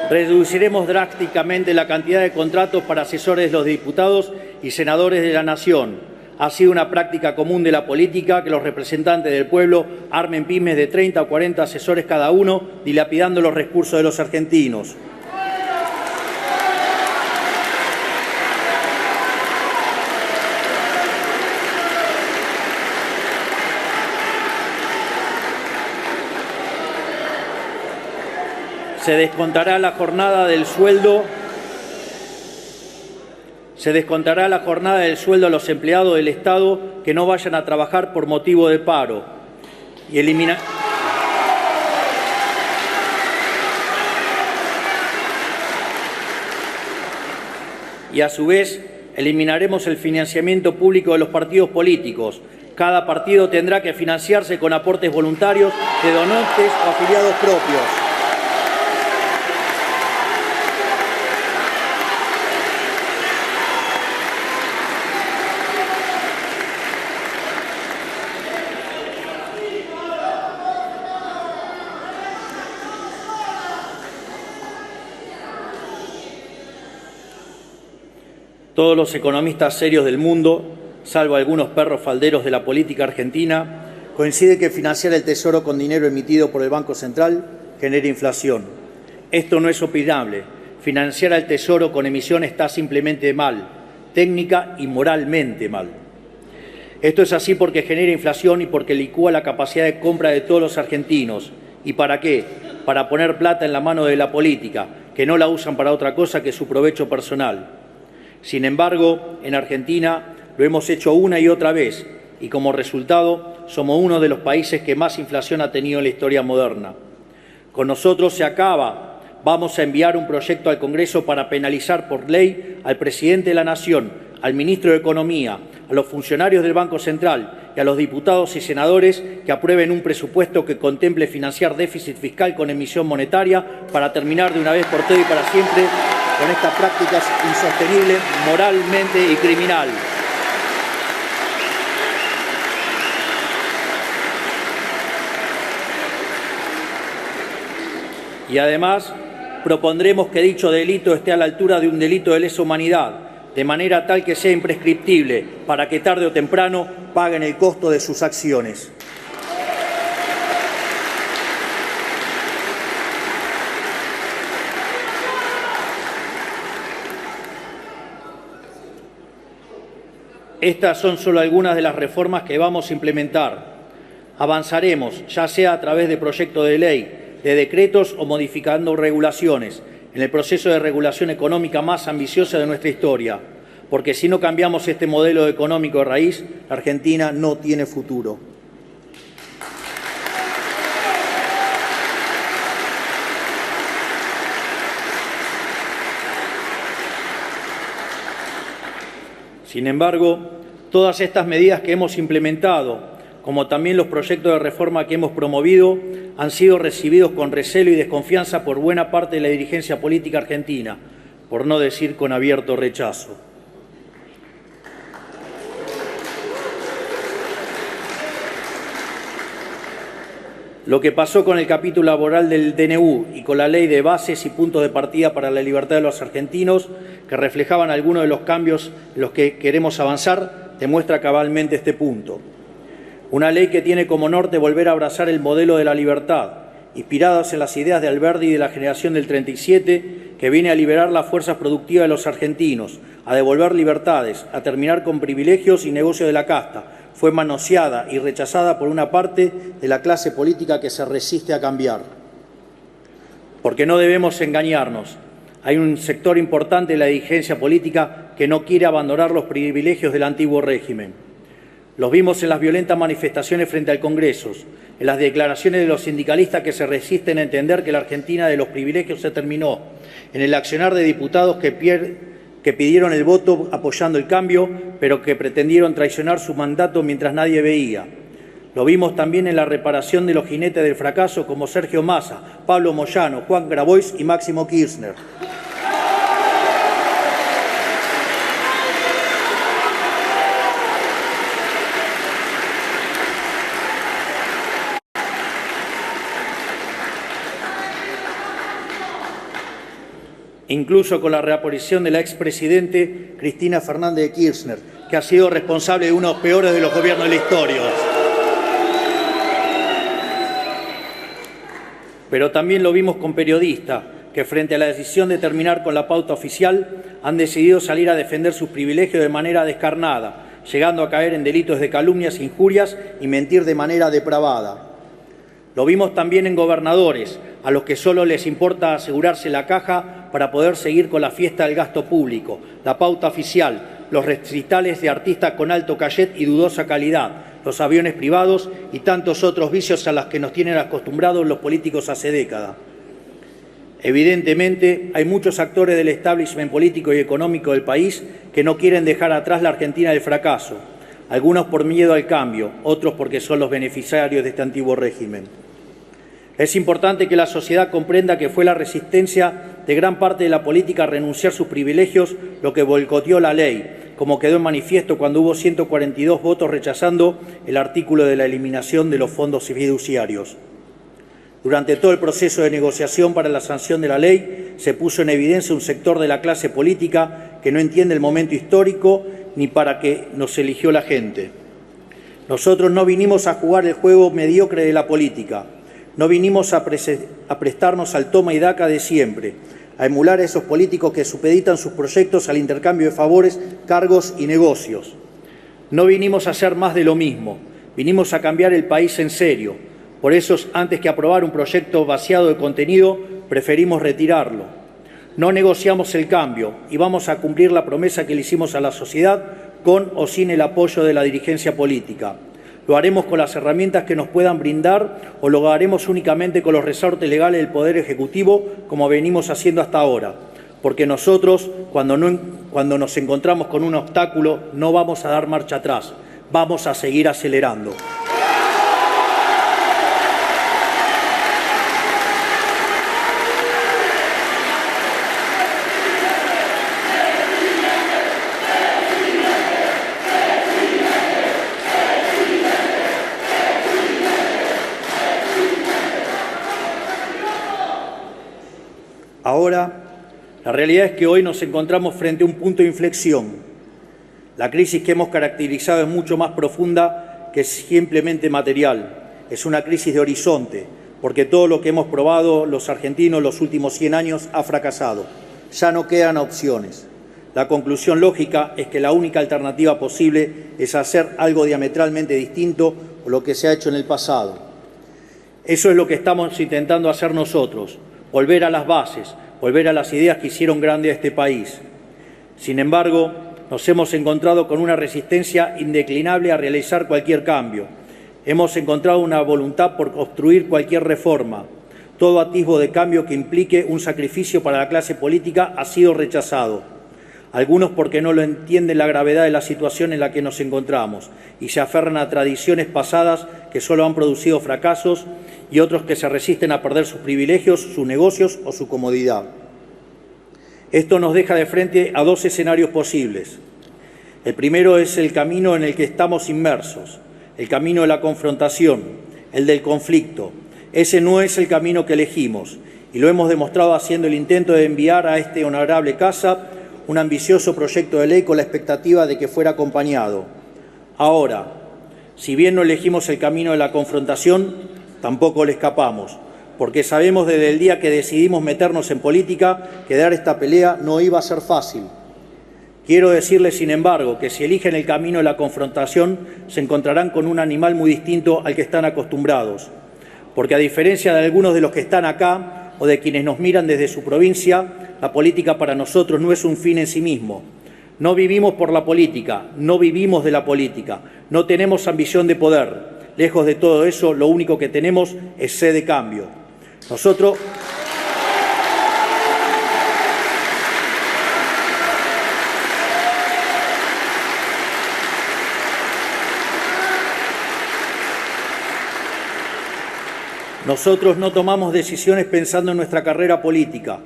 Reduciremos drásticamente la cantidad de contratos para asesores de los diputados y senadores de la Nación. Ha sido una práctica común de la política que los representantes del pueblo armen pymes de 30 o 40 asesores cada uno, dilapidando los recursos de los argentinos. Se descontará la jornada del sueldo a los empleados del Estado que no vayan a trabajar por motivo de paro y a su vez eliminaremos el financiamiento público de los partidos políticos. Cada partido tendrá que financiarse con aportes voluntarios de donantes o afiliados propios. Todos los economistas serios del mundo, salvo algunos perros falderos de la política argentina, coinciden que financiar el Tesoro con dinero emitido por el Banco Central genera inflación. Esto no es opinable. Financiar al Tesoro con emisión está simplemente mal, técnica y moralmente mal. Esto es así porque genera inflación y porque licúa la capacidad de compra de todos los argentinos. ¿Y para qué? Para poner plata en la mano de la política, que no la usan para otra cosa que su provecho personal. Sin embargo, en Argentina lo hemos hecho una y otra vez y como resultado somos uno de los países que más inflación ha tenido en la historia moderna. Con nosotros se acaba. Vamos a enviar un proyecto al Congreso para penalizar por ley al presidente de la Nación, al ministro de Economía, a los funcionarios del Banco Central y a los diputados y senadores que aprueben un presupuesto que contemple financiar déficit fiscal con emisión monetaria para terminar de una vez por todas y para siempre con estas prácticas insostenibles moralmente y criminal. Y además propondremos que dicho delito esté a la altura de un delito de lesa humanidad, de manera tal que sea imprescriptible, para que tarde o temprano paguen el costo de sus acciones. Estas son solo algunas de las reformas que vamos a implementar. Avanzaremos, ya sea a través de proyectos de ley, de decretos o modificando regulaciones, en el proceso de regulación económica más ambiciosa de nuestra historia, porque si no cambiamos este modelo económico de raíz, la Argentina no tiene futuro. Sin embargo, todas estas medidas que hemos implementado, como también los proyectos de reforma que hemos promovido, han sido recibidos con recelo y desconfianza por buena parte de la dirigencia política argentina, por no decir con abierto rechazo. Lo que pasó con el capítulo laboral del DNU y con la ley de bases y puntos de partida para la libertad de los argentinos, que reflejaban algunos de los cambios en los que queremos avanzar, demuestra cabalmente este punto. Una ley que tiene como norte volver a abrazar el modelo de la libertad, inspiradas en las ideas de Alberdi y de la generación del 37, que viene a liberar las fuerzas productivas de los argentinos, a devolver libertades, a terminar con privilegios y negocios de la casta. Fue manoseada y rechazada por una parte de la clase política que se resiste a cambiar. Porque no debemos engañarnos. Hay un sector importante de la dirigencia política que no quiere abandonar los privilegios del antiguo régimen. Los vimos en las violentas manifestaciones frente al Congreso, en las declaraciones de los sindicalistas que se resisten a entender que la Argentina de los privilegios se terminó, en el accionar de diputados que pidieron el voto apoyando el cambio, pero que pretendieron traicionar su mandato mientras nadie veía. Lo vimos también en la reparación de los jinetes del fracaso como Sergio Massa, Pablo Moyano, Juan Grabois y Máximo Kirchner. Incluso con la reaparición de la expresidente Cristina Fernández de Kirchner, que ha sido responsable de uno de los peores de los gobiernos de la historia. Pero también lo vimos con periodistas que frente a la decisión de terminar con la pauta oficial han decidido salir a defender sus privilegios de manera descarnada, llegando a caer en delitos de calumnias, injurias y mentir de manera depravada. Lo vimos también en gobernadores, a los que solo les importa asegurarse la caja para poder seguir con la fiesta del gasto público, la pauta oficial, los recitales de artistas con alto cachet y dudosa calidad, los aviones privados y tantos otros vicios a los que nos tienen acostumbrados los políticos hace décadas. Evidentemente, hay muchos actores del establishment político y económico del país que no quieren dejar atrás la Argentina del fracaso, algunos por miedo al cambio, otros porque son los beneficiarios de este antiguo régimen. Es importante que la sociedad comprenda que fue la resistencia de gran parte de la política a renunciar a sus privilegios lo que boicoteó la ley, como quedó en manifiesto cuando hubo 142 votos rechazando el artículo de la eliminación de los fondos fiduciarios. Durante todo el proceso de negociación para la sanción de la ley, se puso en evidencia un sector de la clase política que no entiende el momento histórico ni para qué nos eligió la gente. Nosotros no vinimos a jugar el juego mediocre de la política, no vinimos a prestarnos al toma y daca de siempre, a emular a esos políticos que supeditan sus proyectos al intercambio de favores, cargos y negocios. No vinimos a hacer más de lo mismo, vinimos a cambiar el país en serio. Por eso, antes que aprobar un proyecto vaciado de contenido, preferimos retirarlo. No negociamos el cambio y vamos a cumplir la promesa que le hicimos a la sociedad con o sin el apoyo de la dirigencia política. Lo haremos con las herramientas que nos puedan brindar o lo haremos únicamente con los resortes legales del Poder Ejecutivo, como venimos haciendo hasta ahora. Porque nosotros, cuando nos encontramos con un obstáculo, no vamos a dar marcha atrás, vamos a seguir acelerando. Ahora, la realidad es que hoy nos encontramos frente a un punto de inflexión. La crisis que hemos caracterizado es mucho más profunda que simplemente material. Es una crisis de horizonte, porque todo lo que hemos probado los argentinos los últimos 100 años ha fracasado. Ya no quedan opciones. La conclusión lógica es que la única alternativa posible es hacer algo diametralmente distinto a lo que se ha hecho en el pasado. Eso es lo que estamos intentando hacer nosotros. Volver a las bases, volver a las ideas que hicieron grande a este país. Sin embargo, nos hemos encontrado con una resistencia indeclinable a realizar cualquier cambio. Hemos encontrado una voluntad por obstruir cualquier reforma. Todo atisbo de cambio que implique un sacrificio para la clase política ha sido rechazado. Algunos porque no lo entienden la gravedad de la situación en la que nos encontramos y se aferran a tradiciones pasadas que solo han producido fracasos, y otros que se resisten a perder sus privilegios, sus negocios o su comodidad. Esto nos deja de frente a dos escenarios posibles. El primero es el camino en el que estamos inmersos, el camino de la confrontación, el del conflicto. Ese no es el camino que elegimos y lo hemos demostrado haciendo el intento de enviar a este honorable casa un ambicioso proyecto de ley con la expectativa de que fuera acompañado. Ahora, si bien no elegimos el camino de la confrontación, tampoco le escapamos, porque sabemos desde el día que decidimos meternos en política que dar esta pelea no iba a ser fácil. Quiero decirles, sin embargo, que si eligen el camino de la confrontación, se encontrarán con un animal muy distinto al que están acostumbrados, porque a diferencia de algunos de los que están acá o de quienes nos miran desde su provincia, la política para nosotros no es un fin en sí mismo. No vivimos por la política, no vivimos de la política, no tenemos ambición de poder. Lejos de todo eso, lo único que tenemos es sed de cambio. Nosotros no tomamos decisiones pensando en nuestra carrera política.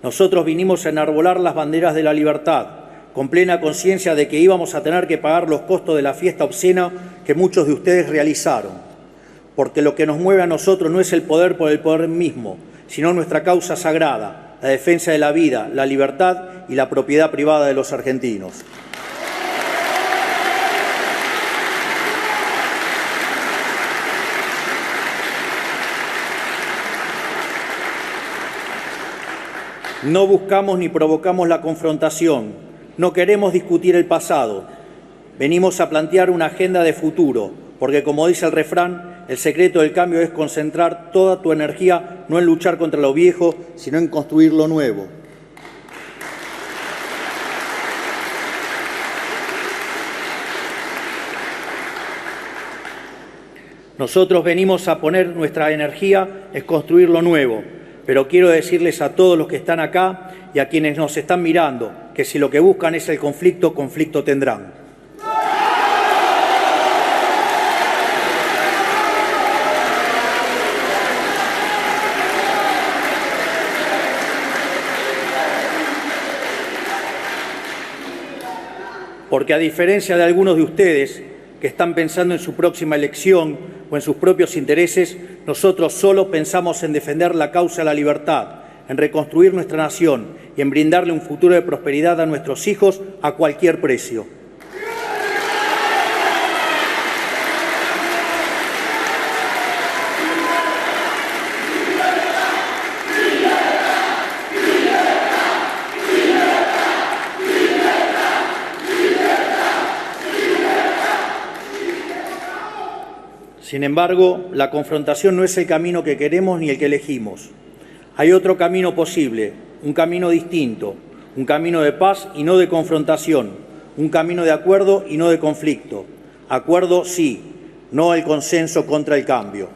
Nosotros vinimos a enarbolar las banderas de la libertad, con plena conciencia de que íbamos a tener que pagar los costos de la fiesta obscena que muchos de ustedes realizaron. Porque lo que nos mueve a nosotros no es el poder por el poder mismo, sino nuestra causa sagrada, la defensa de la vida, la libertad y la propiedad privada de los argentinos. No buscamos ni provocamos la confrontación. No queremos discutir el pasado. Venimos a plantear una agenda de futuro, porque como dice el refrán, el secreto del cambio es concentrar toda tu energía no en luchar contra lo viejo, sino en construir lo nuevo. Nosotros venimos a poner nuestra energía en construir lo nuevo, pero quiero decirles a todos los que están acá y a quienes nos están mirando que si lo que buscan es el conflicto, conflicto tendrán. Porque a diferencia de algunos de ustedes que están pensando en su próxima elección o en sus propios intereses, nosotros solo pensamos en defender la causa de la libertad, en reconstruir nuestra nación y en brindarle un futuro de prosperidad a nuestros hijos a cualquier precio. Sin embargo, la confrontación no es el camino que queremos ni el que elegimos. Hay otro camino posible, un camino distinto, un camino de paz y no de confrontación, un camino de acuerdo y no de conflicto. Acuerdo sí, no el consenso contra el cambio.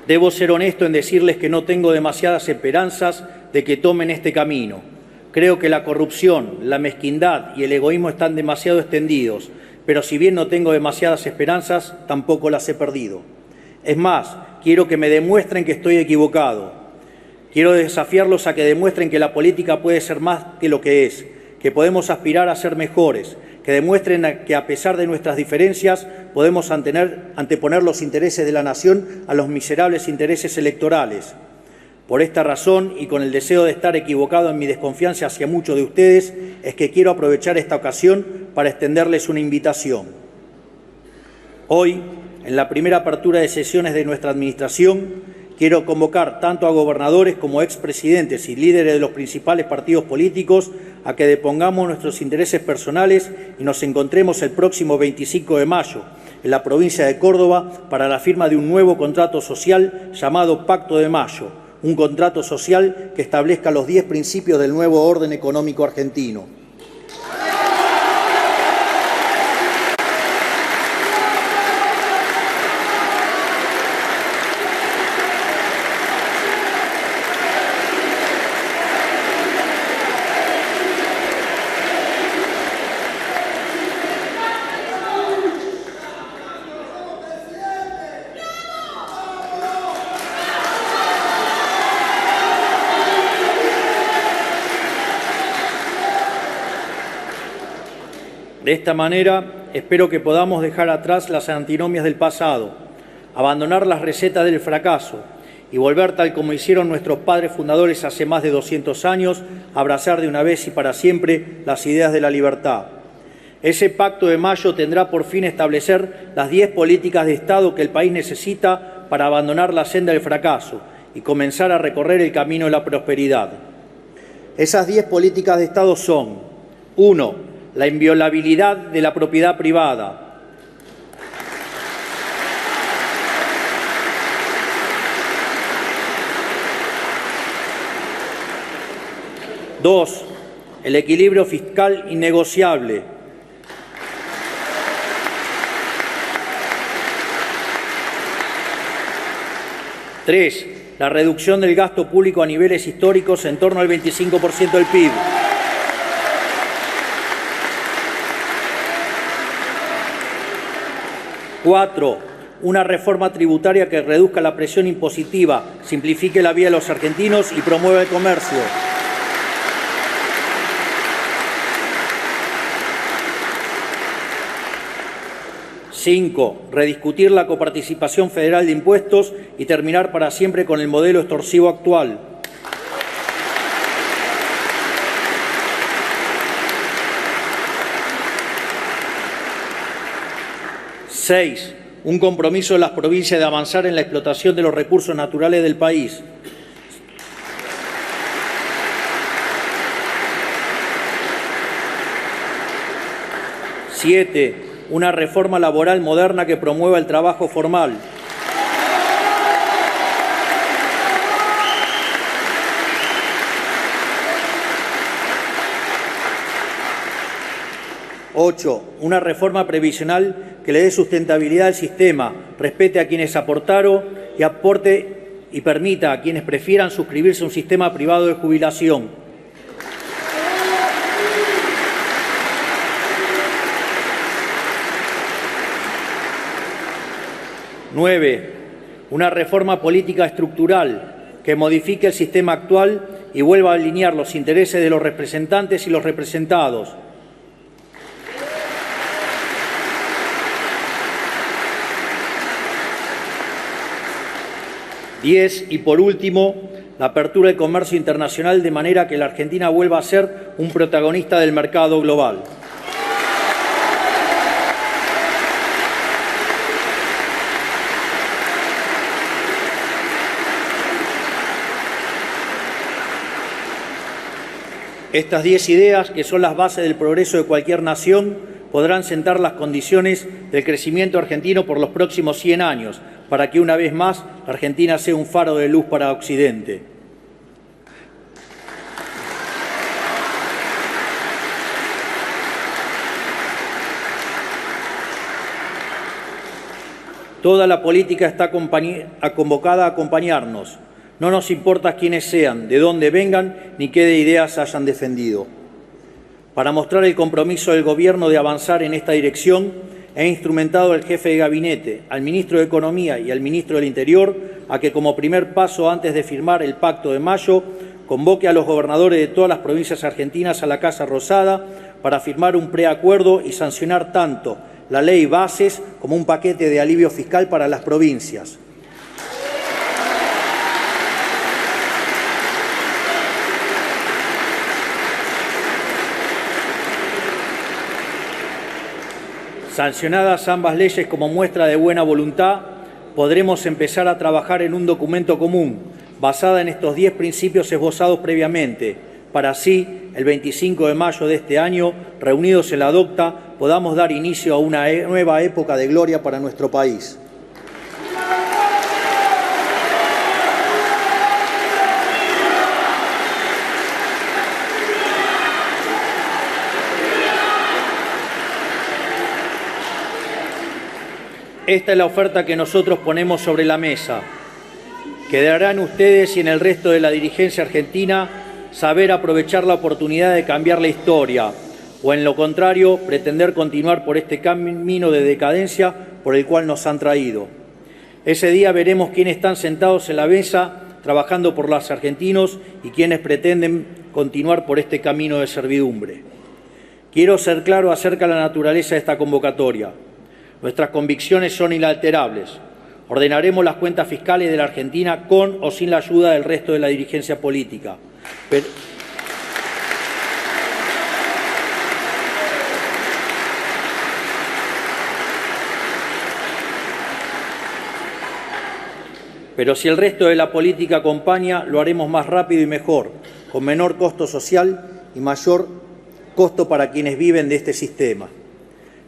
Debo ser honesto en decirles que no tengo demasiadas esperanzas de que tomen este camino. Creo que la corrupción, la mezquindad y el egoísmo están demasiado extendidos, pero si bien no tengo demasiadas esperanzas, tampoco las he perdido. Es más, quiero que me demuestren que estoy equivocado. Quiero desafiarlos a que demuestren que la política puede ser más que lo que es, que podemos aspirar a ser mejores, que demuestren que a pesar de nuestras diferencias podemos anteponer los intereses de la nación a los miserables intereses electorales. Por esta razón y con el deseo de estar equivocado en mi desconfianza hacia muchos de ustedes, es que quiero aprovechar esta ocasión para extenderles una invitación. Hoy, en la primera apertura de sesiones de nuestra administración, quiero convocar tanto a gobernadores como expresidentes y líderes de los principales partidos políticos a que depongamos nuestros intereses personales y nos encontremos el próximo 25 de mayo en la provincia de Córdoba para la firma de un nuevo contrato social llamado Pacto de Mayo, un contrato social que establezca los 10 principios del nuevo orden económico argentino. De esta manera, espero que podamos dejar atrás las antinomias del pasado, abandonar las recetas del fracaso y volver, tal como hicieron nuestros padres fundadores hace más de 200 años, a abrazar de una vez y para siempre las ideas de la libertad. Ese Pacto de Mayo tendrá por fin establecer las 10 políticas de Estado que el país necesita para abandonar la senda del fracaso y comenzar a recorrer el camino de la prosperidad. Esas 10 políticas de Estado son: 1. La inviolabilidad de la propiedad privada. 2. El equilibrio fiscal innegociable. 3. La reducción del gasto público a niveles históricos en torno al 25% del PIB. 4. Una reforma tributaria que reduzca la presión impositiva, simplifique la vida de los argentinos y promueva el comercio. 5. Rediscutir la coparticipación federal de impuestos y terminar para siempre con el modelo extorsivo actual. 6. Un compromiso de las provincias de avanzar en la explotación de los recursos naturales del país. 7. Una reforma laboral moderna que promueva el trabajo formal. 8. Una reforma previsional que le dé sustentabilidad al sistema, respete a quienes aportaron y aporte y permita a quienes prefieran suscribirse a un sistema privado de jubilación. 9. Una reforma política estructural que modifique el sistema actual y vuelva a alinear los intereses de los representantes y los representados. 10. Y por último, la apertura del comercio internacional de manera que la Argentina vuelva a ser un protagonista del mercado global. Estas 10 ideas, que son las bases del progreso de cualquier nación, podrán sentar las condiciones del crecimiento argentino por los próximos 100 años, para que una vez más Argentina sea un faro de luz para Occidente. Toda la política está convocada a acompañarnos. No nos importa quiénes sean, de dónde vengan, ni qué ideas hayan defendido. Para mostrar el compromiso del Gobierno de avanzar en esta dirección, he instrumentado al jefe de gabinete, al ministro de Economía y al ministro del Interior a que, como primer paso antes de firmar el Pacto de Mayo, convoque a los gobernadores de todas las provincias argentinas a la Casa Rosada para firmar un preacuerdo y sancionar tanto la ley Bases como un paquete de alivio fiscal para las provincias. Sancionadas ambas leyes como muestra de buena voluntad, podremos empezar a trabajar en un documento común, basada en estos 10 principios esbozados previamente, para así, el 25 de mayo de este año, reunidos en la DOCTA, podamos dar inicio a una nueva época de gloria para nuestro país. Esta es la oferta que nosotros ponemos sobre la mesa. Quedará en ustedes y en el resto de la dirigencia argentina saber aprovechar la oportunidad de cambiar la historia, o en lo contrario, pretender continuar por este camino de decadencia por el cual nos han traído. Ese día veremos quiénes están sentados en la mesa trabajando por los argentinos y quiénes pretenden continuar por este camino de servidumbre. Quiero ser claro acerca de la naturaleza de esta convocatoria. Nuestras convicciones son inalterables. Ordenaremos las cuentas fiscales de la Argentina con o sin la ayuda del resto de la dirigencia política. Pero si el resto de la política acompaña, lo haremos más rápido y mejor, con menor costo social y mayor costo para quienes viven de este sistema.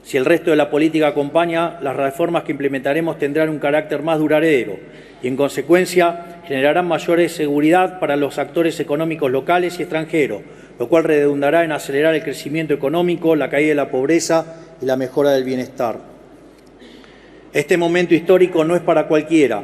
Si el resto de la política acompaña, las reformas que implementaremos tendrán un carácter más duradero y, en consecuencia, generarán mayor seguridad para los actores económicos locales y extranjeros, lo cual redundará en acelerar el crecimiento económico, la caída de la pobreza y la mejora del bienestar. Este momento histórico no es para cualquiera,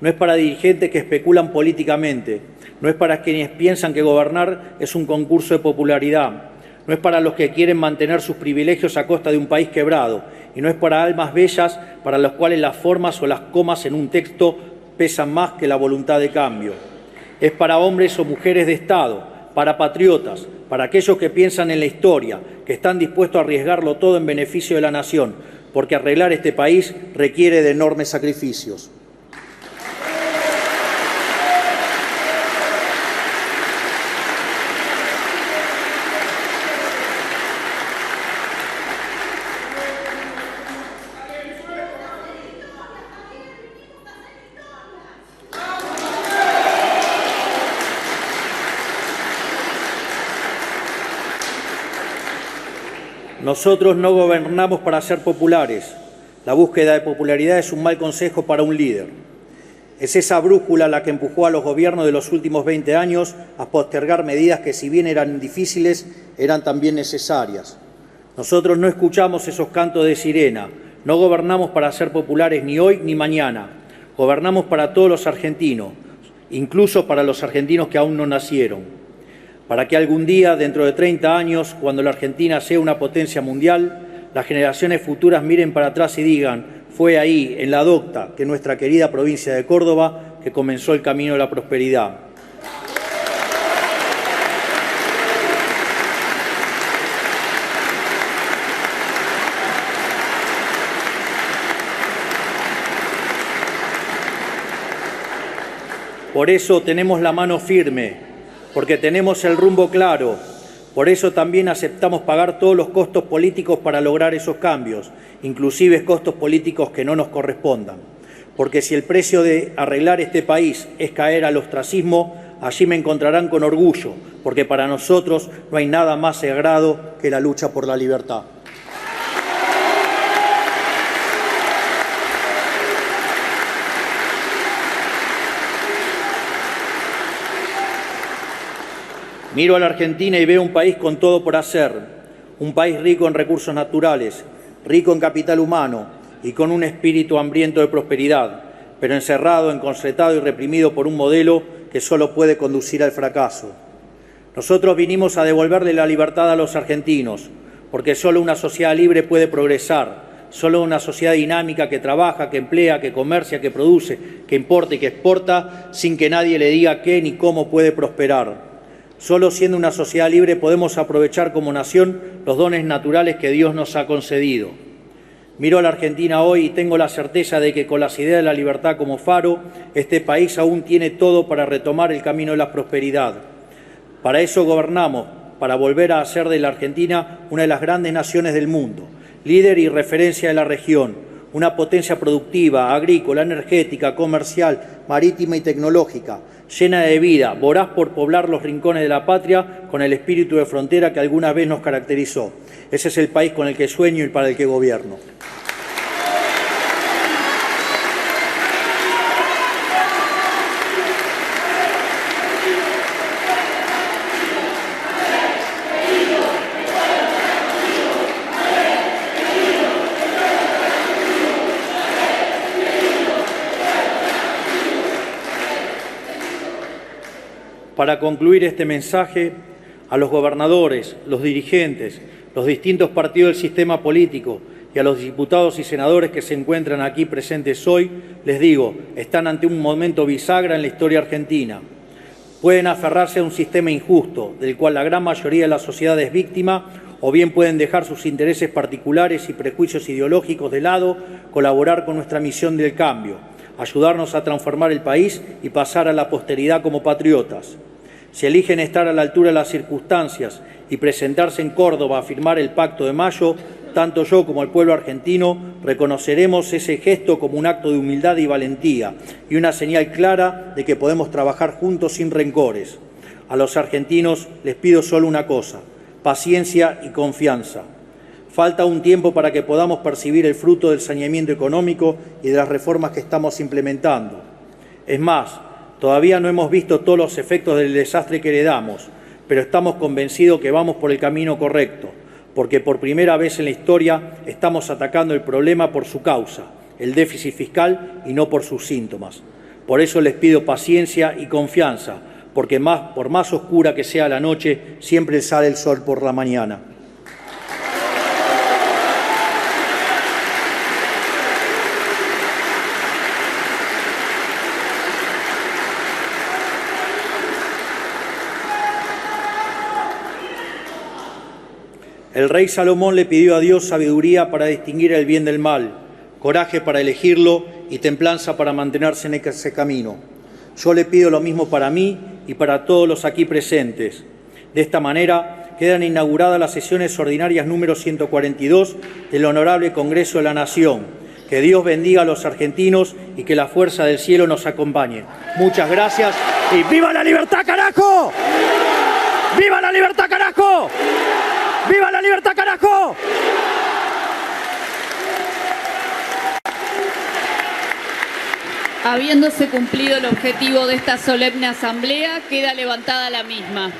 no es para dirigentes que especulan políticamente, no es para quienes piensan que gobernar es un concurso de popularidad, no es para los que quieren mantener sus privilegios a costa de un país quebrado, y no es para almas bellas para las cuales las formas o las comas en un texto pesan más que la voluntad de cambio. Es para hombres o mujeres de Estado, para patriotas, para aquellos que piensan en la historia, que están dispuestos a arriesgarlo todo en beneficio de la nación, porque arreglar este país requiere de enormes sacrificios. Nosotros no gobernamos para ser populares. La búsqueda de popularidad es un mal consejo para un líder. Es esa brújula la que empujó a los gobiernos de los últimos 20 años a postergar medidas que, si bien eran difíciles, eran también necesarias. Nosotros no escuchamos esos cantos de sirena. No gobernamos para ser populares ni hoy ni mañana. Gobernamos para todos los argentinos, incluso para los argentinos que aún no nacieron. Para que algún día, dentro de 30 años, cuando la Argentina sea una potencia mundial, las generaciones futuras miren para atrás y digan: fue ahí, en la docta, que nuestra querida provincia de Córdoba, que comenzó el camino de la prosperidad. Por eso tenemos la mano firme, porque tenemos el rumbo claro. Por eso también aceptamos pagar todos los costos políticos para lograr esos cambios, inclusive costos políticos que no nos correspondan. Porque si el precio de arreglar este país es caer al ostracismo, allí me encontrarán con orgullo, porque para nosotros no hay nada más sagrado que la lucha por la libertad. Miro a la Argentina y veo un país con todo por hacer, un país rico en recursos naturales, rico en capital humano y con un espíritu hambriento de prosperidad, pero encerrado, encorsetado y reprimido por un modelo que solo puede conducir al fracaso. Nosotros vinimos a devolverle la libertad a los argentinos, porque solo una sociedad libre puede progresar, solo una sociedad dinámica que trabaja, que emplea, que comercia, que produce, que importa y que exporta, sin que nadie le diga qué ni cómo puede prosperar. Solo siendo una sociedad libre podemos aprovechar como nación los dones naturales que Dios nos ha concedido. Miro a la Argentina hoy y tengo la certeza de que con las ideas de la libertad como faro, este país aún tiene todo para retomar el camino de la prosperidad. Para eso gobernamos, para volver a hacer de la Argentina una de las grandes naciones del mundo, líder y referencia de la región, una potencia productiva, agrícola, energética, comercial, marítima y tecnológica, llena de vida, voraz por poblar los rincones de la patria con el espíritu de frontera que alguna vez nos caracterizó. Ese es el país con el que sueño y para el que gobierno. Para concluir este mensaje, a los gobernadores, los dirigentes, los distintos partidos del sistema político y a los diputados y senadores que se encuentran aquí presentes hoy, les digo, están ante un momento bisagra en la historia argentina. Pueden aferrarse a un sistema injusto, del cual la gran mayoría de la sociedad es víctima, o bien pueden dejar sus intereses particulares y prejuicios ideológicos de lado, colaborar con nuestra misión del cambio, ayudarnos a transformar el país y pasar a la posteridad como patriotas. Si eligen estar a la altura de las circunstancias y presentarse en Córdoba a firmar el Pacto de Mayo, tanto yo como el pueblo argentino reconoceremos ese gesto como un acto de humildad y valentía y una señal clara de que podemos trabajar juntos sin rencores. A los argentinos les pido solo una cosa: paciencia y confianza. Falta un tiempo para que podamos percibir el fruto del saneamiento económico y de las reformas que estamos implementando. Es más, todavía no hemos visto todos los efectos del desastre que heredamos, pero estamos convencidos que vamos por el camino correcto, porque por primera vez en la historia estamos atacando el problema por su causa, el déficit fiscal, y no por sus síntomas. Por eso les pido paciencia y confianza, porque por más oscura que sea la noche, siempre sale el sol por la mañana. El rey Salomón le pidió a Dios sabiduría para distinguir el bien del mal, coraje para elegirlo y templanza para mantenerse en ese camino. Yo le pido lo mismo para mí y para todos los aquí presentes. De esta manera quedan inauguradas las sesiones ordinarias número 142 del Honorable Congreso de la Nación. Que Dios bendiga a los argentinos y que la fuerza del cielo nos acompañe. Muchas gracias y ¡viva la libertad, carajo! ¡Viva la libertad, carajo! ¡Viva la libertad, carajo! Habiéndose cumplido el objetivo de esta solemne asamblea, queda levantada la misma.